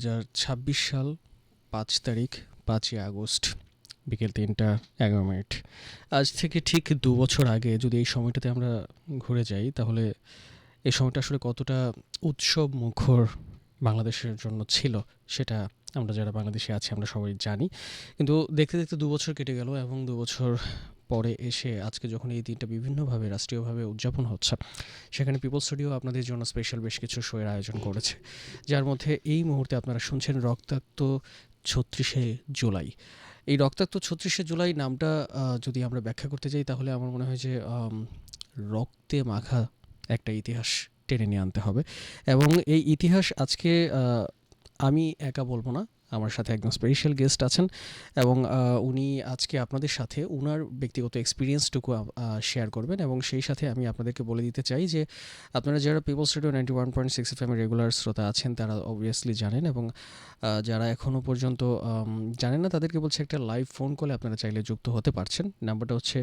2026 সাল 5 তারিখ 5ই আগস্ট বিকেল 3:11। আজ থেকে ঠিক 2 বছর আগে যদি এই সময়টাতে আমরা ঘুরে যাই তাহলে এই সময়টা আসলে কতটা উৎসব মুখর বাংলাদেশের জন্য ছিল সেটা আমরা যারা বাংলাদেশে আছি আমরা সবাই জানি। কিন্তু দেখতে দেখতে 2 বছর কেটে গেল এবং 2 বছর পরে এসে আজকে যখন এই দিনটা বিভিন্নভাবে রাষ্ট্রীয়ভাবে উদযাপন হচ্ছে, সেখানে পিপল স্টুডিও আপনাদের জন্য স্পেশাল বেশ কিছু শোয়ের আয়োজন করেছে, যার মধ্যে এই মুহূর্তে আপনারা শুনছেন রক্তাক্ত 36শে জুলাই। এই রক্তাক্ত 36শে জুলাই নামটা যদি আমরা ব্যাখ্যা করতে যাই তাহলে আমার মনে হয় যে রক্তে মাখা একটা ইতিহাস টেনে নিয়ে আনতে হবে। এবং এই ইতিহাস আজকে আমি একা বলবো না, আমার সাথে একদম স্পেশাল গেস্ট আছেন এবং উনি আজকে আপনাদের সাথে উনার ব্যক্তিগত এক্সপিরিয়েন্সটুকু শেয়ার করবেন। এবং সেই সাথে আমি আপনাদেরকে বলে দিতে চাই যে আপনারা যারা পিপলস রেডিও 91.6 FM রেগুলার শ্রোতা আছেন তারা অবভিয়াসলি জানেন, এবং যারা এখনও পর্যন্ত জানেন না তাদেরকে বলছে একটা লাইভ ফোন কলে আপনারা চাইলে যুক্ত হতে পারছেন। নাম্বারটা হচ্ছে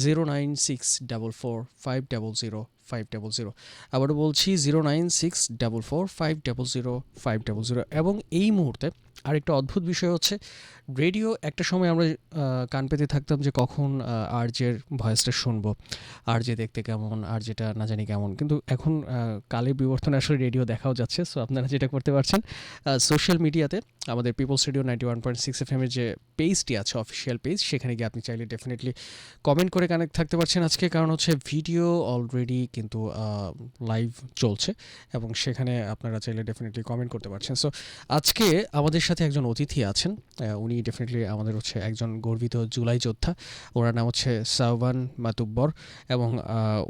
09644500500। আবারও বলছি 09644500500। এবং এই মুহূর্তে আরেকটা অদ্ভুত বিষয় হচ্ছে, রেডিও একটা সময় আমরা কান পেতে থাকতাম যে কখন আরজের ভয়েসটা শুনবো, আরজে দেখতে কেমন, আর যেটা না জানি কেমন। কিন্তু এখন কালের বিবর্তনে আসলে রেডিও দেখাও যাচ্ছে। সো আপনারা যেটা করতে পারছেন, সোশ্যাল মিডিয়াতে আমাদের পিপলস রেডিও 91.6 FM এর যে পেজটি আছে, অফিসিয়াল পেজ, সেখানে গিয়ে আপনি চাইলে ডেফিনেটলি কমেন্ট করে কানেক্ট থাকতে পারছেন আজকে। কারণ হচ্ছে ভিডিও অলরেডি কিন্তু লাইভ চলছে এবং সেখানে আপনারা চাইলে ডেফিনেটলি কমেন্ট করতে পারছেন। সো আজকে আমাদের সাথে একজন অতিথি আছেন, উনি ডেফিনেটলি আমাদের হচ্ছে একজন গর্বিত জুলাই যোদ্ধা। ওনার নাম হচ্ছে সাওবান মাতুব্বর। এবং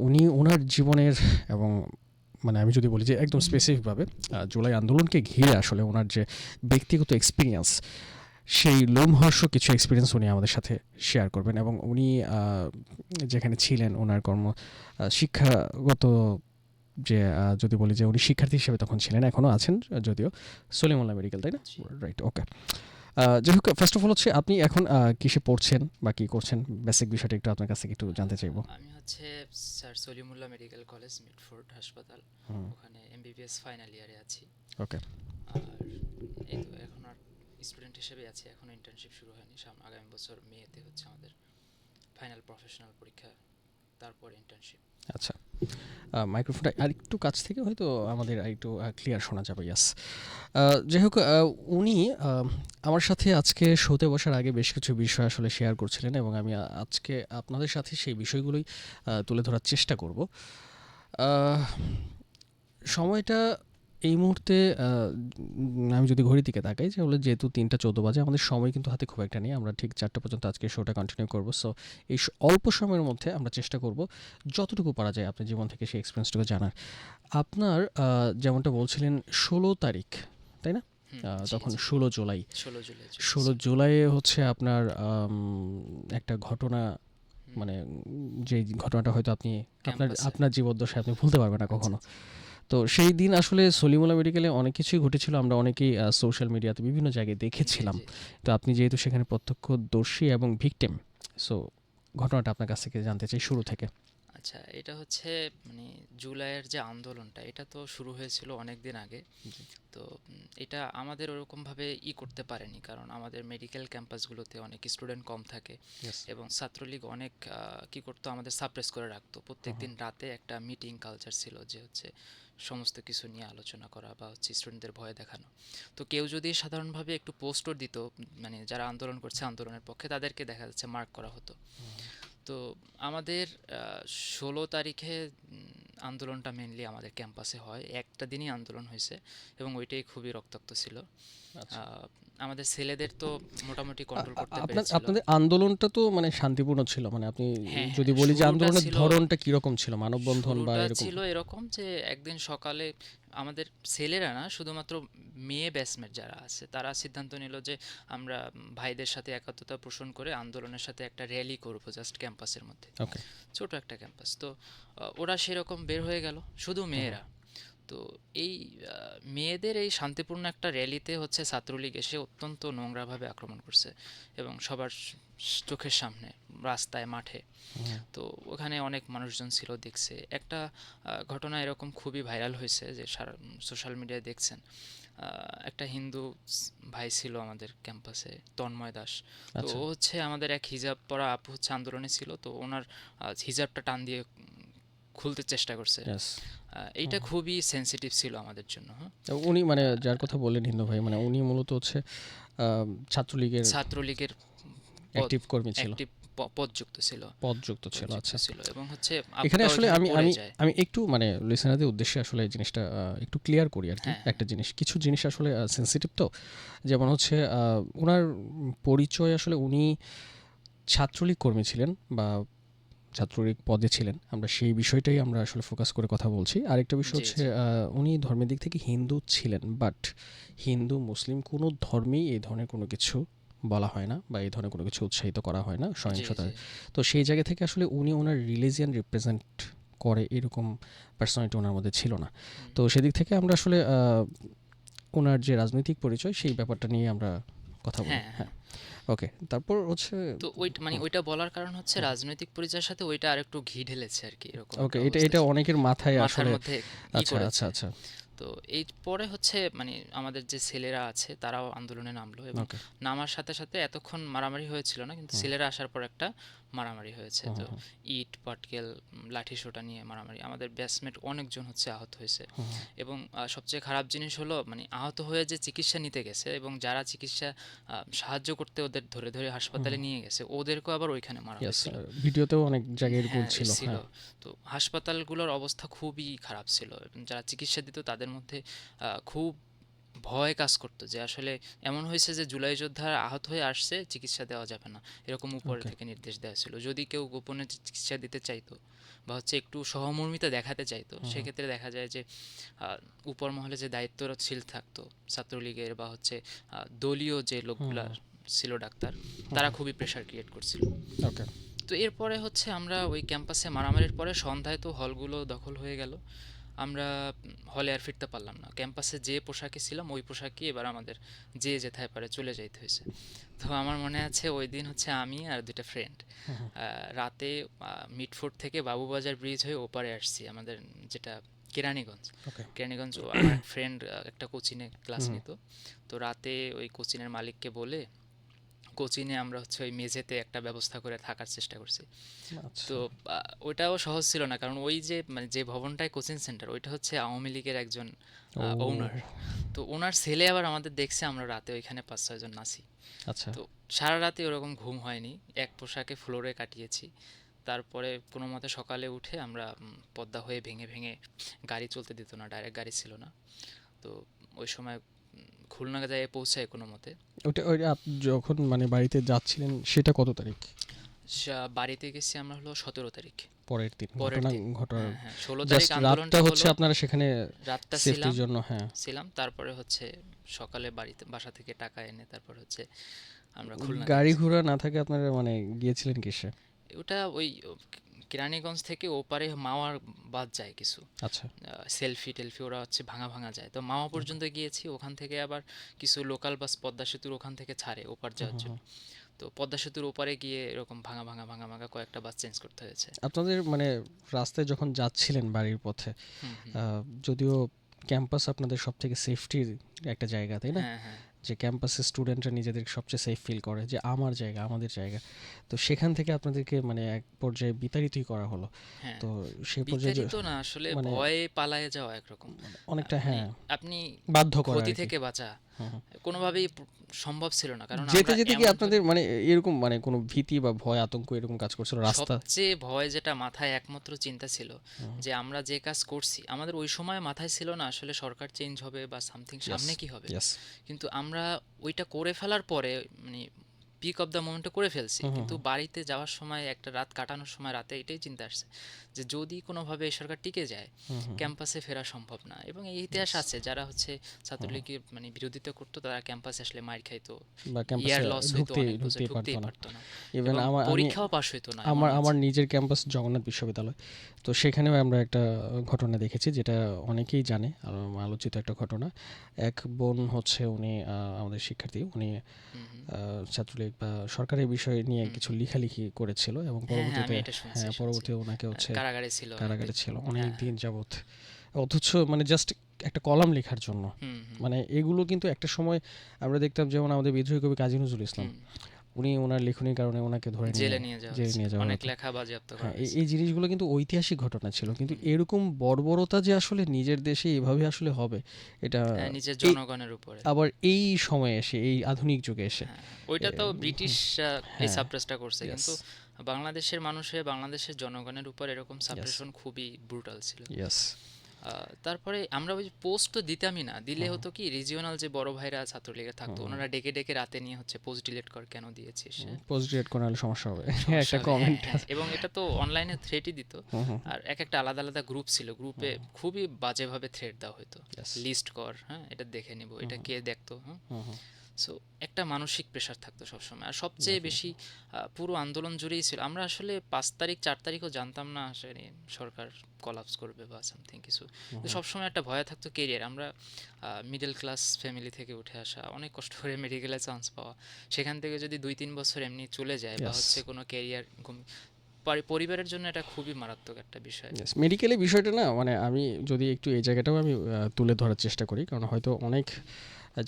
উনি ওনার জীবনের এবং মানে আমি যদি বলি যে একদম স্পেসিফিকভাবে জুলাই আন্দোলনকে ঘিরে আসলে ওনার যে ব্যক্তিগত এক্সপিরিয়েন্স, সেই লোমহর্ষক কিছু এক্সপিরিয়েন্স উনি আমাদের সাথে শেয়ার করবেন। এবং উনি যেখানে ছিলেন ওনার শিক্ষাগত যে যদি বলি যে উনি শিক্ষার্থী হিসেবে তখন ছিলেন, এখনও আছেন যদিও, সলিমুল্লাহ মেডিকেল, তাই না? রাইট, ওকে। যাই হোক, ফার্স্ট অফ অল হচ্ছে আপনি এখন কিসে পড়ছেন বা কী করছেন, বেসিক বিষয়টা একটু আপনার কাছ থেকে একটু জানতে চাইবো। আমি হচ্ছে sir Salimullah medical college Mitford হাসপাতাল, ওখানে এমবিবিএস ফাইনাল ইয়ারে আছি। ওকে। আর এই তো এখন আর স্টুডেন্ট হিসেবে আছি, এখনও ইন্টার্নশিপ শুরু হয়নি। আগামী বছর মেতে হচ্ছে আমাদের ফাইনাল প্রফেশনাল পরীক্ষা, তারপর ইন্টার্নশিপ। আচ্ছা, মাইক্রোফোনটা আর একটু কাছ থেকে হয়তো আমাদের একটু ক্লিয়ার শোনা যাবে। ইয়াস। যাই হোক, উনি আমার সাথে আজকে শোতে বসার আগে বেশ কিছু বিষয় আসলে শেয়ার করছিলেন এবং আমি আজকে আপনাদের সাথে সেই বিষয়গুলোই তুলে ধরার চেষ্টা করব। সময়টা এই মুহূর্তে আমি যদি ঘড়ির দিকে তাকাই, যে হলো যেহেতু 3:14 বাজে, আমাদের সময় কিন্তু হাতে খুব একটা নেই। আমরা ঠিক 4টা পর্যন্ত আজকে শোটা কন্টিনিউ করব। সো এই অল্প সময়ের মধ্যে আমরা চেষ্টা করব যতটুকু পারা যায় আপনার জীবন থেকে সেই এক্সপিরিয়েন্সটুকু জানার। আপনার যেমনটা বলছিলেন 16 তারিখ, তাই না? তখন 16 জুলাই। 16 জুলাই 16 জুলাইয়ে হচ্ছে আপনার একটা ঘটনা, মানে যে ঘটনাটা হয়তো আপনি আপনার ক্যাম্পাসে। আপনার জীবদ্দশায় আপনি ভুলতে পারবেন না আচ্ছা কখনো। আচ্ছা। তো সেই দিন আসলে সলিমুল্লাহ মেডিকেলে অনেক কিছুই ঘটেছিল, আমরা অনেকেই সোশ্যাল মিডিয়াতে বিভিন্ন জায়গায় জি দেখেছিলাম। জি। তো আপনি যেহেতু সেখানে প্রত্যক্ষদর্শী এবং ভিকটিম, সো ঘটনাটা আপনার কাছ থেকে জানতে চাই শুরু থেকে। আচ্ছা, এটা হচ্ছে মানে জুলাইয়ের যে আন্দোলনটা, এটা তো শুরু হয়েছিল অনেক দিন আগে। জি। তো এটা আমাদের ওরকমভাবে করতে পারেনি, কারণ আমাদের মেডিকেল ক্যাম্পাসগুলোতে অনেক স্টুডেন্ট কম থাকে ইয়েস। এবং ছাত্রলীগ অনেক করতো, আমাদের সাপ্রেস করে রাখতো। প্রত্যেক দিন রাতে একটা মিটিং কালচার ছিল, যে হচ্ছে সমস্ত কিছু নিয়ে আলোচনা করা বা হচ্ছে স্টুডেন্টদের ভয় দেখানো। তো কেউ যদি সাধারণভাবে একটু পোস্টও দিত, মানে যারা আন্দোলন করছে আন্দোলনের পক্ষে, তাদেরকে দেখা যাচ্ছে মার্ক করা হতো। তো আমাদের 16 তারিখে আন্দোলনটা মেনলি আমাদের ক্যাম্পাসে হয়। একটা দিনই আন্দোলন হয়েছে এবং ওইটাই খুবই রক্তাক্ত ছিল। আচ্ছা, আমাদের ছেলেদের তো মোটামুটি কন্ট্রোল করতে আপনার পেরেছিল। আপনাদের আন্দোলনটা তো মানে শান্তিপূর্ণ ছিল, মানে আপনি হ্যাঁ যদি হ্যাঁ, বলি যে শুরুটা আন্দোলনের ছিল, ধরনটা কীরকম ছিল, মানববন্ধন বা শুরুটা এরকম? ছিল এরকম যে একদিন সকালে আমাদের ছেলেরা না, শুধুমাত্র মেয়ে ব্যাচমেট যারা আছে তারা সিদ্ধান্ত নিল যে আমরা ভাইদের সাথে একাত্মতা পোষণ করে আন্দোলনের সাথে একটা র্যালি করব জাস্ট ক্যাম্পাসের মধ্যে। ওকে। ছোট একটা ক্যাম্পাস তো, ওরা সেরকম বের হয়ে গেল, শুধু মেয়েরা। তো এই মেয়েদের এই শান্তিপূর্ণ একটা র্যালিতে হচ্ছে ছাত্রলীগ এসে অত্যন্ত নোংরাভাবে আক্রমণ করছে এবং সবার চোখের সামনে, রাস্তায়, মাঠে। তো ওখানে অনেক মানুষজন ছিল, দেখছে। একটা ঘটনা এরকম খুবই ভাইরাল হয়েছে, যে সারা সোশ্যাল মিডিয়ায় দেখছেন। একটা হিন্দু ভাই ছিল আমাদের ক্যাম্পাসে, তন্ময় দাস। তো আচ্ছা। ও হচ্ছে আমাদের এক হিজাব পরা আপু হচ্ছে আন্দোলনে ছিল, তো ওনার হিজাবটা টান দিয়ে খুলতে চেষ্টা করছে। ইয়েস। এইটা খুবই সেনসিটিভ ছিল আমাদের জন্য। হ্যাঁ, উনি মানে যার কথা বললেন হিন্দু ভাই, মানে উনি মূলত হচ্ছে ছাত্রলীগের ছাত্রলীগের পদ অ্যাক্টিভ কর্মী ছিল, একটি পদযুক্ত ছিল, পদযুক্ত ছিল। পদযুক্ত আচ্ছা, ছিল এবং হচ্ছে এখানে আপুটা আসলে ওইভাবে আমি পড়ে আমি যায়। আমি একটু মানে লিসেনারদের উদ্দেশ্যে আসলে এই জিনিসটা একটু ক্লিয়ার করি আর কি। হ্যাঁ, একটা জিনিস, কিছু জিনিস আসলে সেনসিটিভ, তো যেমন হচ্ছে ওনার পরিচয় আসলে উনি ছাত্রলীগ কর্মী ছিলেন বা ছাত্রলীগ পদে ছিলেন, আমরা সেই বিষয়টাই আমরা আসলে ফোকাস করে কথা বলছি। আরেকটা বিষয় জি হচ্ছে জি উনি ধর্মের দিক থেকে হিন্দু ছিলেন, বাট হিন্দু মুসলিম কোনো ধর্মেই এই ধরনের কোনো কিছু বলা হয় না বা এই ধরনের কোনো কিছু উৎসাহিত করা হয় না জি সহিংসতার। জি তো সেই জায়গা থেকে আসলে উনি ওনার রিলিজিয়ান রিপ্রেজেন্ট করে এরকম পার্সোনালিটি ওনার মধ্যে ছিল না। হুম, তো সেদিক থেকে আমরা আসলে ওনার যে রাজনৈতিক পরিচয় সেই ব্যাপারটা নিয়ে আমরা কথা বলি। হ্যাঁ হ্যাঁ। হ্যাঁ, ওকে। তারপর হচ্ছে তো ওইটা মানে ওইটা বলার কারণ হচ্ছে রাজনৈতিক পরিচয়ের সাথে ওইটা আরেকটু ঘি ঢেলেছে আর কি, এরকম ওকে, একটা এটা অবস্থা এটা ছিল অনেকের মাথায় মাথার আসলে। মধ্যে আচ্ছা, আচ্ছা, করেছে। আচ্ছা। তো এই পরে হচ্ছে মানে আমাদের যে ছেলেরা আছে তারাও আন্দোলনে নামলো এবং ওকে। নামার সাথে সাথে এতক্ষণ মারামারি হয়েছিল না, কিন্তু হুম, ছেলেরা আসার পর একটা মারামারি হয়েছে। হুম, তো হুম, ইট পাটকেল লাঠি সোটা নিয়ে মারামারি, আমাদের ব্যাচমেট অনেকজন হচ্ছে আহত হয়েছে। হুম, এবং সবচেয়ে খারাপ জিনিস হলো মানে আহত হয়ে যে চিকিৎসা নিতে গেছে এবং যারা চিকিৎসা সাহায্য করতে ওদের ধরে ধরে হুম। হাসপাতালে নিয়ে গেছে, ওদেরকেও আবার ওইখানে মারা ইয়েস, হয়েছিল। ভিডিওতেও অনেক জায়গায় এরকম হ্যাঁ ছিল। ছিল। হ্যাঁ। তো হাসপাতালগুলোর অবস্থা খুবই খারাপ ছিল এবং যারা চিকিৎসা দিত তাদের মধ্যে খুব ভয় কাজ করতো যে আসলে এমন হয়েছে যে জুলাই যোদ্ধারা আহত হয়ে আসছে, চিকিৎসা দেওয়া যাবে না, এরকম উপরে ওকে। থেকে নির্দেশ দেওয়া ছিল। যদি কেউ গোপনে চিকিৎসা দিতে চাইতো বা হচ্ছে একটু সহমর্মিতা দেখাতে চাইতো, হুম, হুম, সেক্ষেত্রে দেখা যায় যে উপর মহলে যে দায়িত্বশীল থাকতো ছাত্রলীগের বা হচ্ছে দলীয় যে লোকগুলা হুম, ছিল ডাক্তার, হুম, তারা হুম। খুবই প্রেশার ক্রিয়েট করছিল। ওকে। তো এরপরে হচ্ছে আমরা ওই ক্যাম্পাসে মারামারির পরে সন্ধ্যায় তো হলগুলো দখল হয়ে গেল। আমরা হলে আর ফিরতে পারলাম না, ক্যাম্পাসে যে পোশাকে ছিলাম ওই পোশাকই এবার আমাদের যে যেথায় পারে চলে যাইতে হয়েছে। তো আমার মনে আছে ওই দিন হচ্ছে আমি আর দুইটা ফ্রেন্ড হুম, হুম। রাতে মিটফোর্ড থেকে বাবুবাজার ব্রিজ হয়ে ওপারে আসছি, আমাদের যেটা কেরানীগঞ্জ। ওকে। কেরানীগঞ্জ আমার এক ফ্রেন্ড একটা কোচিনে ক্লাস হুম, নিত। তো রাতে ওই কোচিনের মালিককে বলে কোচিনে আমরা হচ্ছে ওই মেঝেতে একটা ব্যবস্থা করে থাকার চেষ্টা করছি। তো আচ্ছা। ওইটাও সহজ ছিল না, কারণ ওই যে মানে যে ভবনটায় কোচিং সেন্টার ওইটা হচ্ছে আওয়ামী লীগের একজন ওনার। ও। তো ওনার ছেলে আবার আমাদের দেখছে আমরা রাতে ওইখানে ৫-৬ জন নাচি। আচ্ছা। তো সারা রাতে ওরকম ঘুম হয়নি, এক পোশাকে ফ্লোরে কাটিয়েছি। তারপরে কোনো মতে সকালে উঠে আমরা পদ্মা হয়ে ভেঙে ভেঙে, গাড়ি চলতে দিত না, ডাইরেক্ট গাড়ি ছিল না। তো ওই সময় খুলনা যায় পৌঁছায় কোনো মতে। ওটা ওই যখন মানে বাড়িতে যাচ্ছিলেন সেটা কত তারিখ? বাড়িতে গেছি আমরা হলো ১৭ তারিখ, পরের দিন পরের ঘটনা দিন। ঘটার হ্যাঁ হ্যাঁ, ১৬ তারিখ জাস্ট রাতটা আন্দোলনটা হচ্ছে হলো। আপনারা সেখানে রাতটা সেফটির ছিলাম জন্য। হ্যাঁ। ছিলাম তারপরে হচ্ছে সকালে বাড়িতে বাসা থেকে টাকা এনে তারপর হচ্ছে আমরা খুলনা গাড়ি গিয়েছি। ঘোড়া না থাকে আপনারা মানে গিয়েছিলেন কিসে? ওটা ওই কেরানীগঞ্জ থেকে ওপারে মাওয়ার বাদ যায় কিছু, আচ্ছা। সেলফি টেলফি ওরা হচ্ছে ভাঙা ভাঙা যায়, তো মাওয়া পর্যন্ত গিয়েছি, ওখান থেকে আবার কিছু লোকাল বাস পদ্মা সেতুর ওখান থেকে ছাড়ে ওপার হুম, যাওয়ার হুম, জন্য। হুম। তো পদ্মা সেতুর ওপারে গিয়ে এরকম ভাঙা ভাঙা ভাঙা ভাঙা কয়েকটা বাস চেঞ্জ করতে হয়েছে। আপনাদের মানে রাস্তায় যখন যাচ্ছিলেন বাড়ির পথে, হুম হুম। যদিও ক্যাম্পাস আপনাদের সবথেকে সেফটির একটা জায়গা, তাই না? হ্যাঁ হ্যাঁ। যে ক্যাম্পাসের স্টুডেন্টরা নিজেদের সবচেয়ে সেফ ফিল করে যে আমার জায়গা, আমাদের জায়গা। তো সেখান থেকে আপনাদেরকে মানে এক পর্যায়ে বিতাড়িতই করা হলো। হ্যাঁ, তো সেই পর্যায়ে বিতাড়িত না আসলে মানে ভয়ে পালায়ে যাওয়া একরকম। অনেকটা, মানে হ্যাঁ, আপনি বাধ্য করা ক্ষতি আর কি। থেকে বাঁচা হুম, হুম। কোনোভাবেই সম্ভব ছিল না, কারণ যেতে আমরা যেতে কি এমনভাবে আপনাদের মানে এরকম মানে কোনো ভীতি বা ভয় আতঙ্ক এরকম কাজ করছিল রাস্তা? সবচেয়ে ভয় যেটা মাথায় একমাত্র চিন্তা ছিল হুম। যে আমরা যে কাজ করছি, আমাদের ওই সময় মাথায় ছিল না আসলে সরকার চেঞ্জ হবে বা সামথিং ইয়েস, সামনে কি হবে। ইয়েস। কিন্তু আমরা ওইটা করে ফেলার পরে মানে পিক অফ দ্য মোমেন্টে করে ফেলছি, হুম, হুম, কিন্তু হুম। বাড়িতে যাওয়ার সময় একটা রাত কাটানোর সময় রাতে এটাই চিন্তা আসছে যে যদি কোনোভাবে এই সরকার টিকে যায় হুম, হুম, হুম। ক্যাম্পাসে ফেরা সম্ভব না। এবং এই ইতিহাস ইয়েস। আছে যারা হচ্ছে হুম, হুম। ছাত্রলীগের মানে বিরোধিতা করতো তারা ক্যাম্পাসে আসলে মাইর খাইতো, বা ক্যাম্পাসে ইয়ার লস হইতো, অনেক বছর ঢুকতেই পারতো ঢুকতেই না। পারতো না ইভেন এবং আমি পরীক্ষাও পাশ হইতো না, আমার এমনও আমার আছে। নিজের ক্যাম্পাস জগন্নাথ বিশ্ববিদ্যালয়। তো সেখানেও আমরা একটা ঘটনা দেখেছি যেটা অনেকেই জানে, আলোচিত একটা ঘটনা। এক বোন হচ্ছে উনি আমাদের শিক্ষার্থী, উনি হুম হুম ছাত্রলীগ বা সরকারের বিষয় নিয়ে হুম কিছু হুম। লেখালেখি করেছিল এবং হ্যাঁ হ্যাঁ, আমি পরবর্তীতে, এটা শুনছি হ্যাঁ, শুনছি। পরবর্তীতে ওনাকে হচ্ছে কারাগারে ছিল অনেকদিন। কারাগারে ছিল অনেক হ্যাঁ দিন যাবৎ। অথচ মানে জাস্ট একটা কলাম লেখার জন্য। হুম হুম মানে এগুলো কিন্তু একটা সময় আমরা দেখতাম, যেমন আমাদের বিদ্রোহী কবি কাজী নজরুল ইসলাম, হুম উনি ওনার লেখনীর কারণে ওনাকে ধরে নিয়ে জেলে নিয়ে যাওয়া জেলে হয়েছে, নিয়ে যাওয়া অনেক হতো। লেখা বাজেয়াপ্ত করা হ্যাঁ, এই হয়েছে। এই জিনিসগুলো কিন্তু ঐতিহাসিক ঘটনা ছিল, কিন্তু হুম, এরকম বর্বরতা যে আসলে নিজের দেশে এভাবে আসলে হবে, এটা হ্যাঁ, নিজের এই জনগণের উপরে। আবার এই সময়ে এসে, এই আধুনিক যুগে এসে। হ্যাঁ, ওইটা তো ব্রিটিশরা এই হ্যাঁ, সাপ্রেসটা করছে, ইয়েস, কিন্তু বাংলাদেশের মানুষের, বাংলাদেশের জনগণের উপর এরকম ইয়েস, সাপ্রেশন খুবই ব্রুটাল ছিল। ইয়েস। তারপরে আমরা ওই পোস্ট তো দিতামই না, দিলে হতো কি রিজিওনাল যে বড় ভাইরা ছাত্রলীগে থাকতো ওনারা ডেকে ডেকে রাতে নিয়ে হচ্ছে পোস্ট ডিলিট কর, কেন দিয়েছিস, হ্যাঁ পোস্ট গ্রেড করে হলে সমস্যা হবে, সমস্যা একটা হবে, হ্যাঁ কমেন্ট। হ্যাঁ, এবং এটা তো অনলাইনে থ্রেটই দিত। আর এক একটা আলাদা আলাদা গ্রুপ ছিল, গ্রুপে খুবই বাজেভাবে থ্রেট দেওয়া হতো, ইয়েস। লিস্ট কর, হ্যাঁ এটা দেখে নিব, এটা কে দেখতো, হ্যাঁ। সো একটা মানসিক প্রেশার থাকতো সবসময়। আর সবচেয়ে বেশি পুরো আন্দোলন জুড়েই ছিল, আমরা আসলে 5 তারিখ 4 তারিখও জানতাম না আসলে সরকার কলাপস করবে বা সামথিং কিছু, কিন্তু সবসময় একটা ভয় থাকতো কেরিয়ার। আমরা মিডল ক্লাস ফ্যামিলি থেকে উঠে আসা, অনেক কষ্ট করে মেডিকেলে চান্স পাওয়া, সেখান থেকে যদি 2-3 বছর এমনি চলে যায় বা ইয়েস, হচ্ছে কোনো কেরিয়ার, পরিবারের জন্য এটা খুবই মারাত্মক একটা বিষয়। ইয়েস। মেডিকেলি বিষয়টা না, মানে আমি যদি একটু এই জায়গাটাও আমি তুলে ধরার চেষ্টা করি, কারণ হয়তো অনেক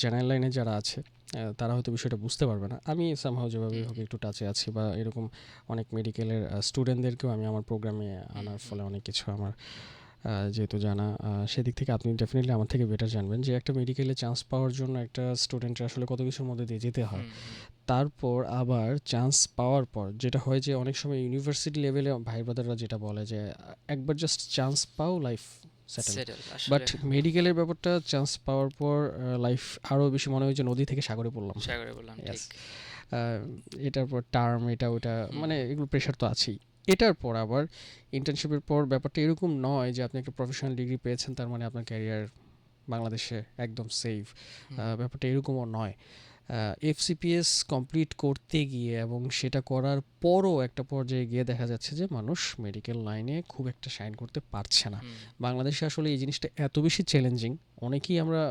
জেনারেল লাইনে যারা আছে তারা হয়তো বিষয়টা বুঝতে পারবে না। আমি সামহাও যেভাবে হুম হোক হুম একটু টাচে আছি, বা এরকম অনেক মেডিকেলের স্টুডেন্টদেরকেও আমি আমার প্রোগ্রামে হুম আনার হুম ফলে অনেক কিছু আমার যেহেতু জানা, সেদিক থেকে আপনি ডেফিনেটলি আমার থেকে বেটার জানবেন যে একটা মেডিকেলে চান্স পাওয়ার জন্য একটা স্টুডেন্টের আসলে কত কিছুর মধ্যে দিয়ে যেতে হয়। হুম হুম তারপর আবার চান্স পাওয়ার পর যেটা হয় যে অনেক সময় ইউনিভার্সিটি লেভেলে ভাই ব্রাদাররা যেটা বলে যে একবার জাস্ট চান্স পাও, লাইফ সেটেল। সেটেল বাট আসলে। মেডিকেলের ব্যাপারটা, চান্স পাওয়ার পর লাইফ আরও বেশি মনে হয় যে নদী থেকে সাগরে পড়লাম। সাগরে বললাম, ইয়াস। ঠিক। এটার পর টার্ম, এটা ওটা, হুম মানে এগুলো প্রেশার তো আছেই। এটার পর আবার ইন্টার্নশিপের পর ব্যাপারটা এরকম নয় যে আপনি একটা প্রফেশনাল ডিগ্রি পেয়েছেন তার মানে আপনার ক্যারিয়ার বাংলাদেশে একদম সেফ। হুম ব্যাপারটা এরকমও নয়। এফসিপিএস কমপ্লিট করতে গিয়ে এবং সেটা করার পরও একটা পর্যায়ে গিয়ে দেখা যাচ্ছে যে মানুষ মেডিকেল লাইনে খুব একটা শাইন করতে পারছে না। হুম বাংলাদেশে আসলে এই জিনিসটা এত বেশি চ্যালেঞ্জিং, অনেকেই আমরা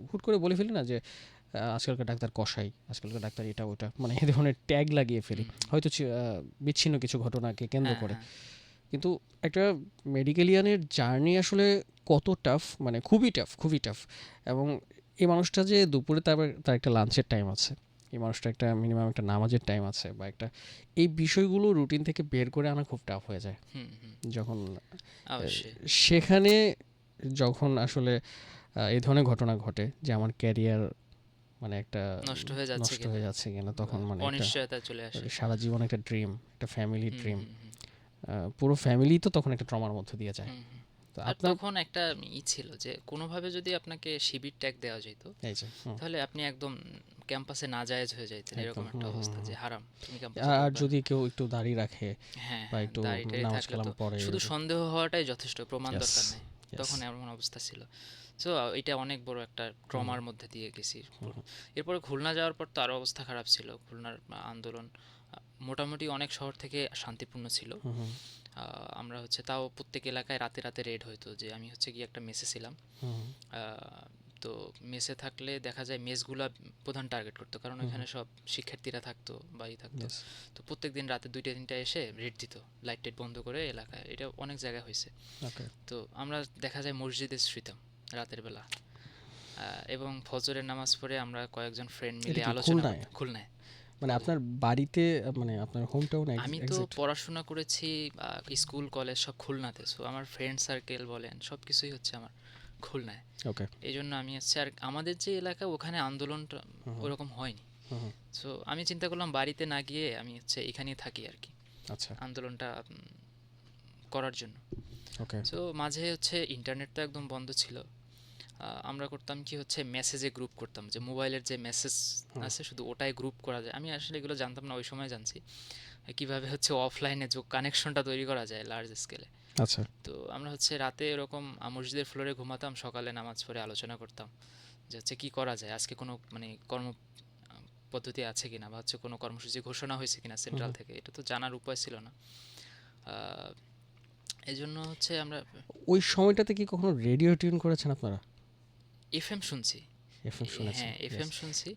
হুট করে বলে ফেলি না যে আজকালকার ডাক্তার কসাই, আজকালকার ডাক্তার এটা ওটা, মানে এই ধরনের ট্যাগ লাগিয়ে ফেলি হুম হুম। হয়তো বিচ্ছিন্ন কিছু ঘটনাকে কেন্দ্র হ্যাঁ করে। হ্যাঁ। কিন্তু একটা মেডিকেলিয়ানের জার্নি আসলে কত টাফ, মানে খুবই টাফ, খুবই টাফ। এবং এই মানুষটা যে দুপুরে তার একটা লাঞ্চের টাইম আছে, এই মানুষটা একটা মিনিমাম একটা নামাজের টাইম আছে, বা একটা এই বিষয়গুলো রুটিন থেকে বের করে আনা খুব টাফ হয়ে যায় হুম হুম। যখন অবশ্যই। সেখানে যখন আসলে এই ধরনের ঘটনা ঘটে যে আমার ক্যারিয়ার মানে একটা নষ্ট হয়ে যাচ্ছে নষ্ট কিনা হয়ে যাচ্ছে কিনা, বা তখন মানে একটা অনিশ্চয়তা চলে আসে। সারা জীবন একটা ড্রিম, একটা ফ্যামিলি হুম ড্রিম, হুম হুম পুরো ফ্যামিলি তো তখন একটা ট্রমার মধ্যে দিয়ে যায়। হুম হুম। তো আর আপনার তখন একটা ছিল যে কোনোভাবে যদি আপনাকে শিবির ট্যাগ দেওয়া যেত, এই যে তাহলে আপনি একদম ক্যাম্পাসে নাজায়েজ হয়ে যাইতেন, একদম এরকম একটা অবস্থা যে হারাম, তুমি ক্যাম্পাসে আর ঢুকবা না। যদি কেউ একটু দাঁড়িয়ে রাখে হ্যাঁ বা হ্যাঁ, একটু দাড়ি টাড়ি নামাজ থাকলে কালাম তো পড়ে, শুধু সন্দেহ হওয়াটাই যথেষ্ট, প্রমাণ ইয়েস, দরকার নেই। ইয়েস, তখন এমন অবস্থা ছিল। সো এটা অনেক বড় একটা ট্রমার মধ্যে দিয়ে গেছি। এরপরে খুলনা যাওয়ার পর তো আরও অবস্থা খারাপ ছিল। খুলনার আন্দোলন মোটামুটি অনেক শহর থেকে শান্তিপূর্ণ ছিল। আমরা হচ্ছে তাও প্রত্যেক এলাকায় রাতে রাতে রেড হইতো, যে আমি হচ্ছে গিয়ে একটা মেসে ছিলাম। তো মেসে থাকলে দেখা যায় মেসগুলা প্রধান টার্গেট করতো, কারণ ওইখানে সব শিক্ষার্থীরা থাকতো বা থাকতো। তো প্রত্যেক দিন রাতে 2টা 3টা এসে রেড দিত, লাইট টাইট বন্ধ করে এলাকায়। এটা অনেক জায়গায় হয়েছে। ওকে। তো আমরা দেখা যায় মসজিদে শুইতাম রাতের বেলা, এবং ফজরের নামাজ পড়ে আমরা কয়েকজন ফ্রেন্ড এটা মিলে কি আলোচনা খুলনায়? করতাম। খুলনায়। মানে আপনার বাড়িতে, মানে আপনার হোম টাউন আমি তো এক্সাক্ট? পড়াশোনা করেছি স্কুল কলেজ সব খুলনাতে, সো আমার ফ্রেন্ড সার্কেল বলেন সব কিছুই হচ্ছে আমার খুলনায়। ওকে। এই জন্য আমি হচ্ছে, আর আমাদের যে এলাকা ওখানে আন্দোলনটা ওরকম হয়নি। সো আমি চিন্তা করলাম বাড়িতে না গিয়ে আমি হচ্ছে এখানেই থাকি আর কি, আচ্ছা। আন্দোলনটা করার জন্য। ওকে। সো মাঝে হচ্ছে ইন্টারনেট তো একদম বন্ধ ছিল। আমরা করতাম কি হচ্ছে মেসেজে গ্রুপ করতাম, যে মোবাইলের যে মেসেজ আছে শুধু ওটাই গ্রুপ করা যায়। আমি আসলে এগুলো জানতাম না, ওই সময় জানছি কিভাবে হচ্ছে অফলাইনে যোগ কানেকশনটা তৈরি করা যায় লার্জ স্কেলে। আচ্ছা। তো আমরা হচ্ছে রাতে এরকম মসজিদের ফ্লোরে ঘুমাতাম, সকালে নামাজ পড়ে আলোচনা করতাম যে হচ্ছে কী করা যায়, আজকে কোনো মানে কর্ম পদ্ধতি আছে কিনা, বা হচ্ছে কোনো কর্মসূচি ঘোষণা হয়েছে কিনা সেন্ট্রাল থেকে, এটা তো জানার উপায় ছিল না। এই জন্য হচ্ছে আমরা ওই সময়টাতে কি কখনো রেডিও টিউন করেছেন আপনারা? এফএম শুনছি। এফএম শুনেছেন? হ্যাঁ ইয়েস। এফএম শুনছি।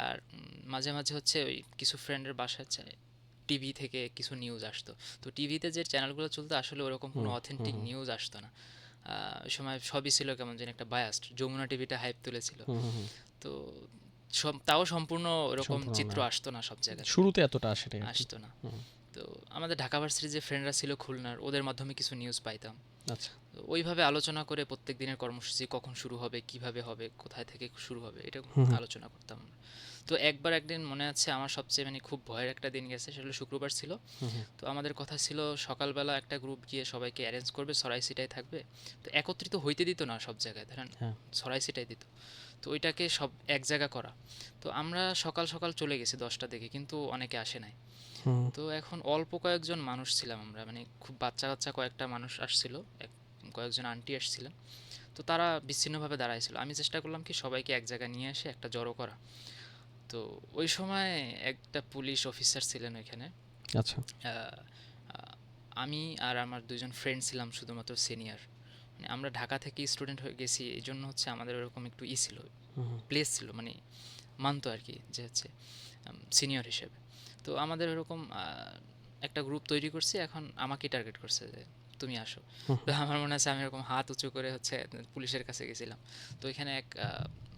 আর মাঝে মাঝে হচ্ছে ওই কিছু ফ্রেন্ডের বাসায় টিভি থেকে কিছু নিউজ আসতো। তো টিভিতে যে চ্যানেলগুলো চলতো আসলে ওরকম কোনো অথেন্টিক নিউজ আসতো না। ওই সময় সবই ছিল কেমন জানি একটা বায়াসড, যমুনা টিভিটা হাইপ তুলেছিল। হুম, হুম, হুম। তো তাও সম্পূর্ণ ওরকম সম্পূর্ণ চিত্র না। আসতো না সব জায়গা থেকে, শুরুতে এতটা আসেনি আরকি। আসতো না। হুম, তো আমাদের ঢাকা ভার্সিটির যে ফ্রেন্ডরা ছিল খুলনার, ওদের মাধ্যমে কিছু নিউজ পাইতাম। আচ্ছা। তো ওইভাবে আলোচনা করে প্রত্যেক দিনের কর্মসূচি কখন শুরু হবে, কিভাবে হবে, কোথায় থেকে শুরু হবে, এটা হুম, হুম, আলোচনা করতাম আমরা। তো একবার একদিন মনে আছে আমার সবচেয়ে মানে খুব ভয়ের একটা দিন গেছে, সেটা হলো শুক্রবার ছিল। হুম, হুম। তো আমাদের কথা ছিল সকালবেলা একটা গ্রুপ গিয়ে সবাইকে অ্যারেঞ্জ করবে, সরাই সিটাই থাকবে। তো একত্রিত হইতে দিত না সব জায়গায়, ধরেন হ্যাঁ। সরাই সিটাই দিত। তো ওইটাকে সব এক জায়গা করা। তো আমরা সকাল সকাল চলে গেছি 10টা দিকে, কিন্তু অনেকে আসে নাই। হুম, তো এখন অল্প কয়েকজন মানুষ ছিলাম আমরা, মানে খুব বাচ্চা বাচ্চা কয়েকটা মানুষ আসছিল, কয়েকজন আন্টি আসছিলেন। তো তারা বিচ্ছিন্নভাবে দাঁড়াইছিল, আমি চেষ্টা করলাম কি সবাইকে এক জায়গায় নিয়ে এসে একটা জড়ো করা। তো ওই সময় একটা পুলিশ অফিসার ছিলেন ওইখানে। আচ্ছা। আহ, আহ, আমি আর আমার দুইজন ফ্রেন্ড ছিলাম শুধুমাত্র সিনিয়র, মানে আমরা ঢাকা থেকে স্টুডেন্ট হয়ে গেছি, এই জন্য হচ্ছে আমাদের ওরকম একটু ছিল, হুম, হুম। প্লেস ছিল, মানে মানতো আর কি যে হচ্ছে সিনিয়র হিসেবে। তো আমাদের ওরকম একটা গ্রুপ তৈরি করছি, এখন আমাকে টার্গেট করছে যে তুমি আসো। হুম, তো হুম। আমার মনে আছে আমি এরকম হাত উঁচু করে হচ্ছে পুলিশের কাছে গেছিলাম। তো এখানে এক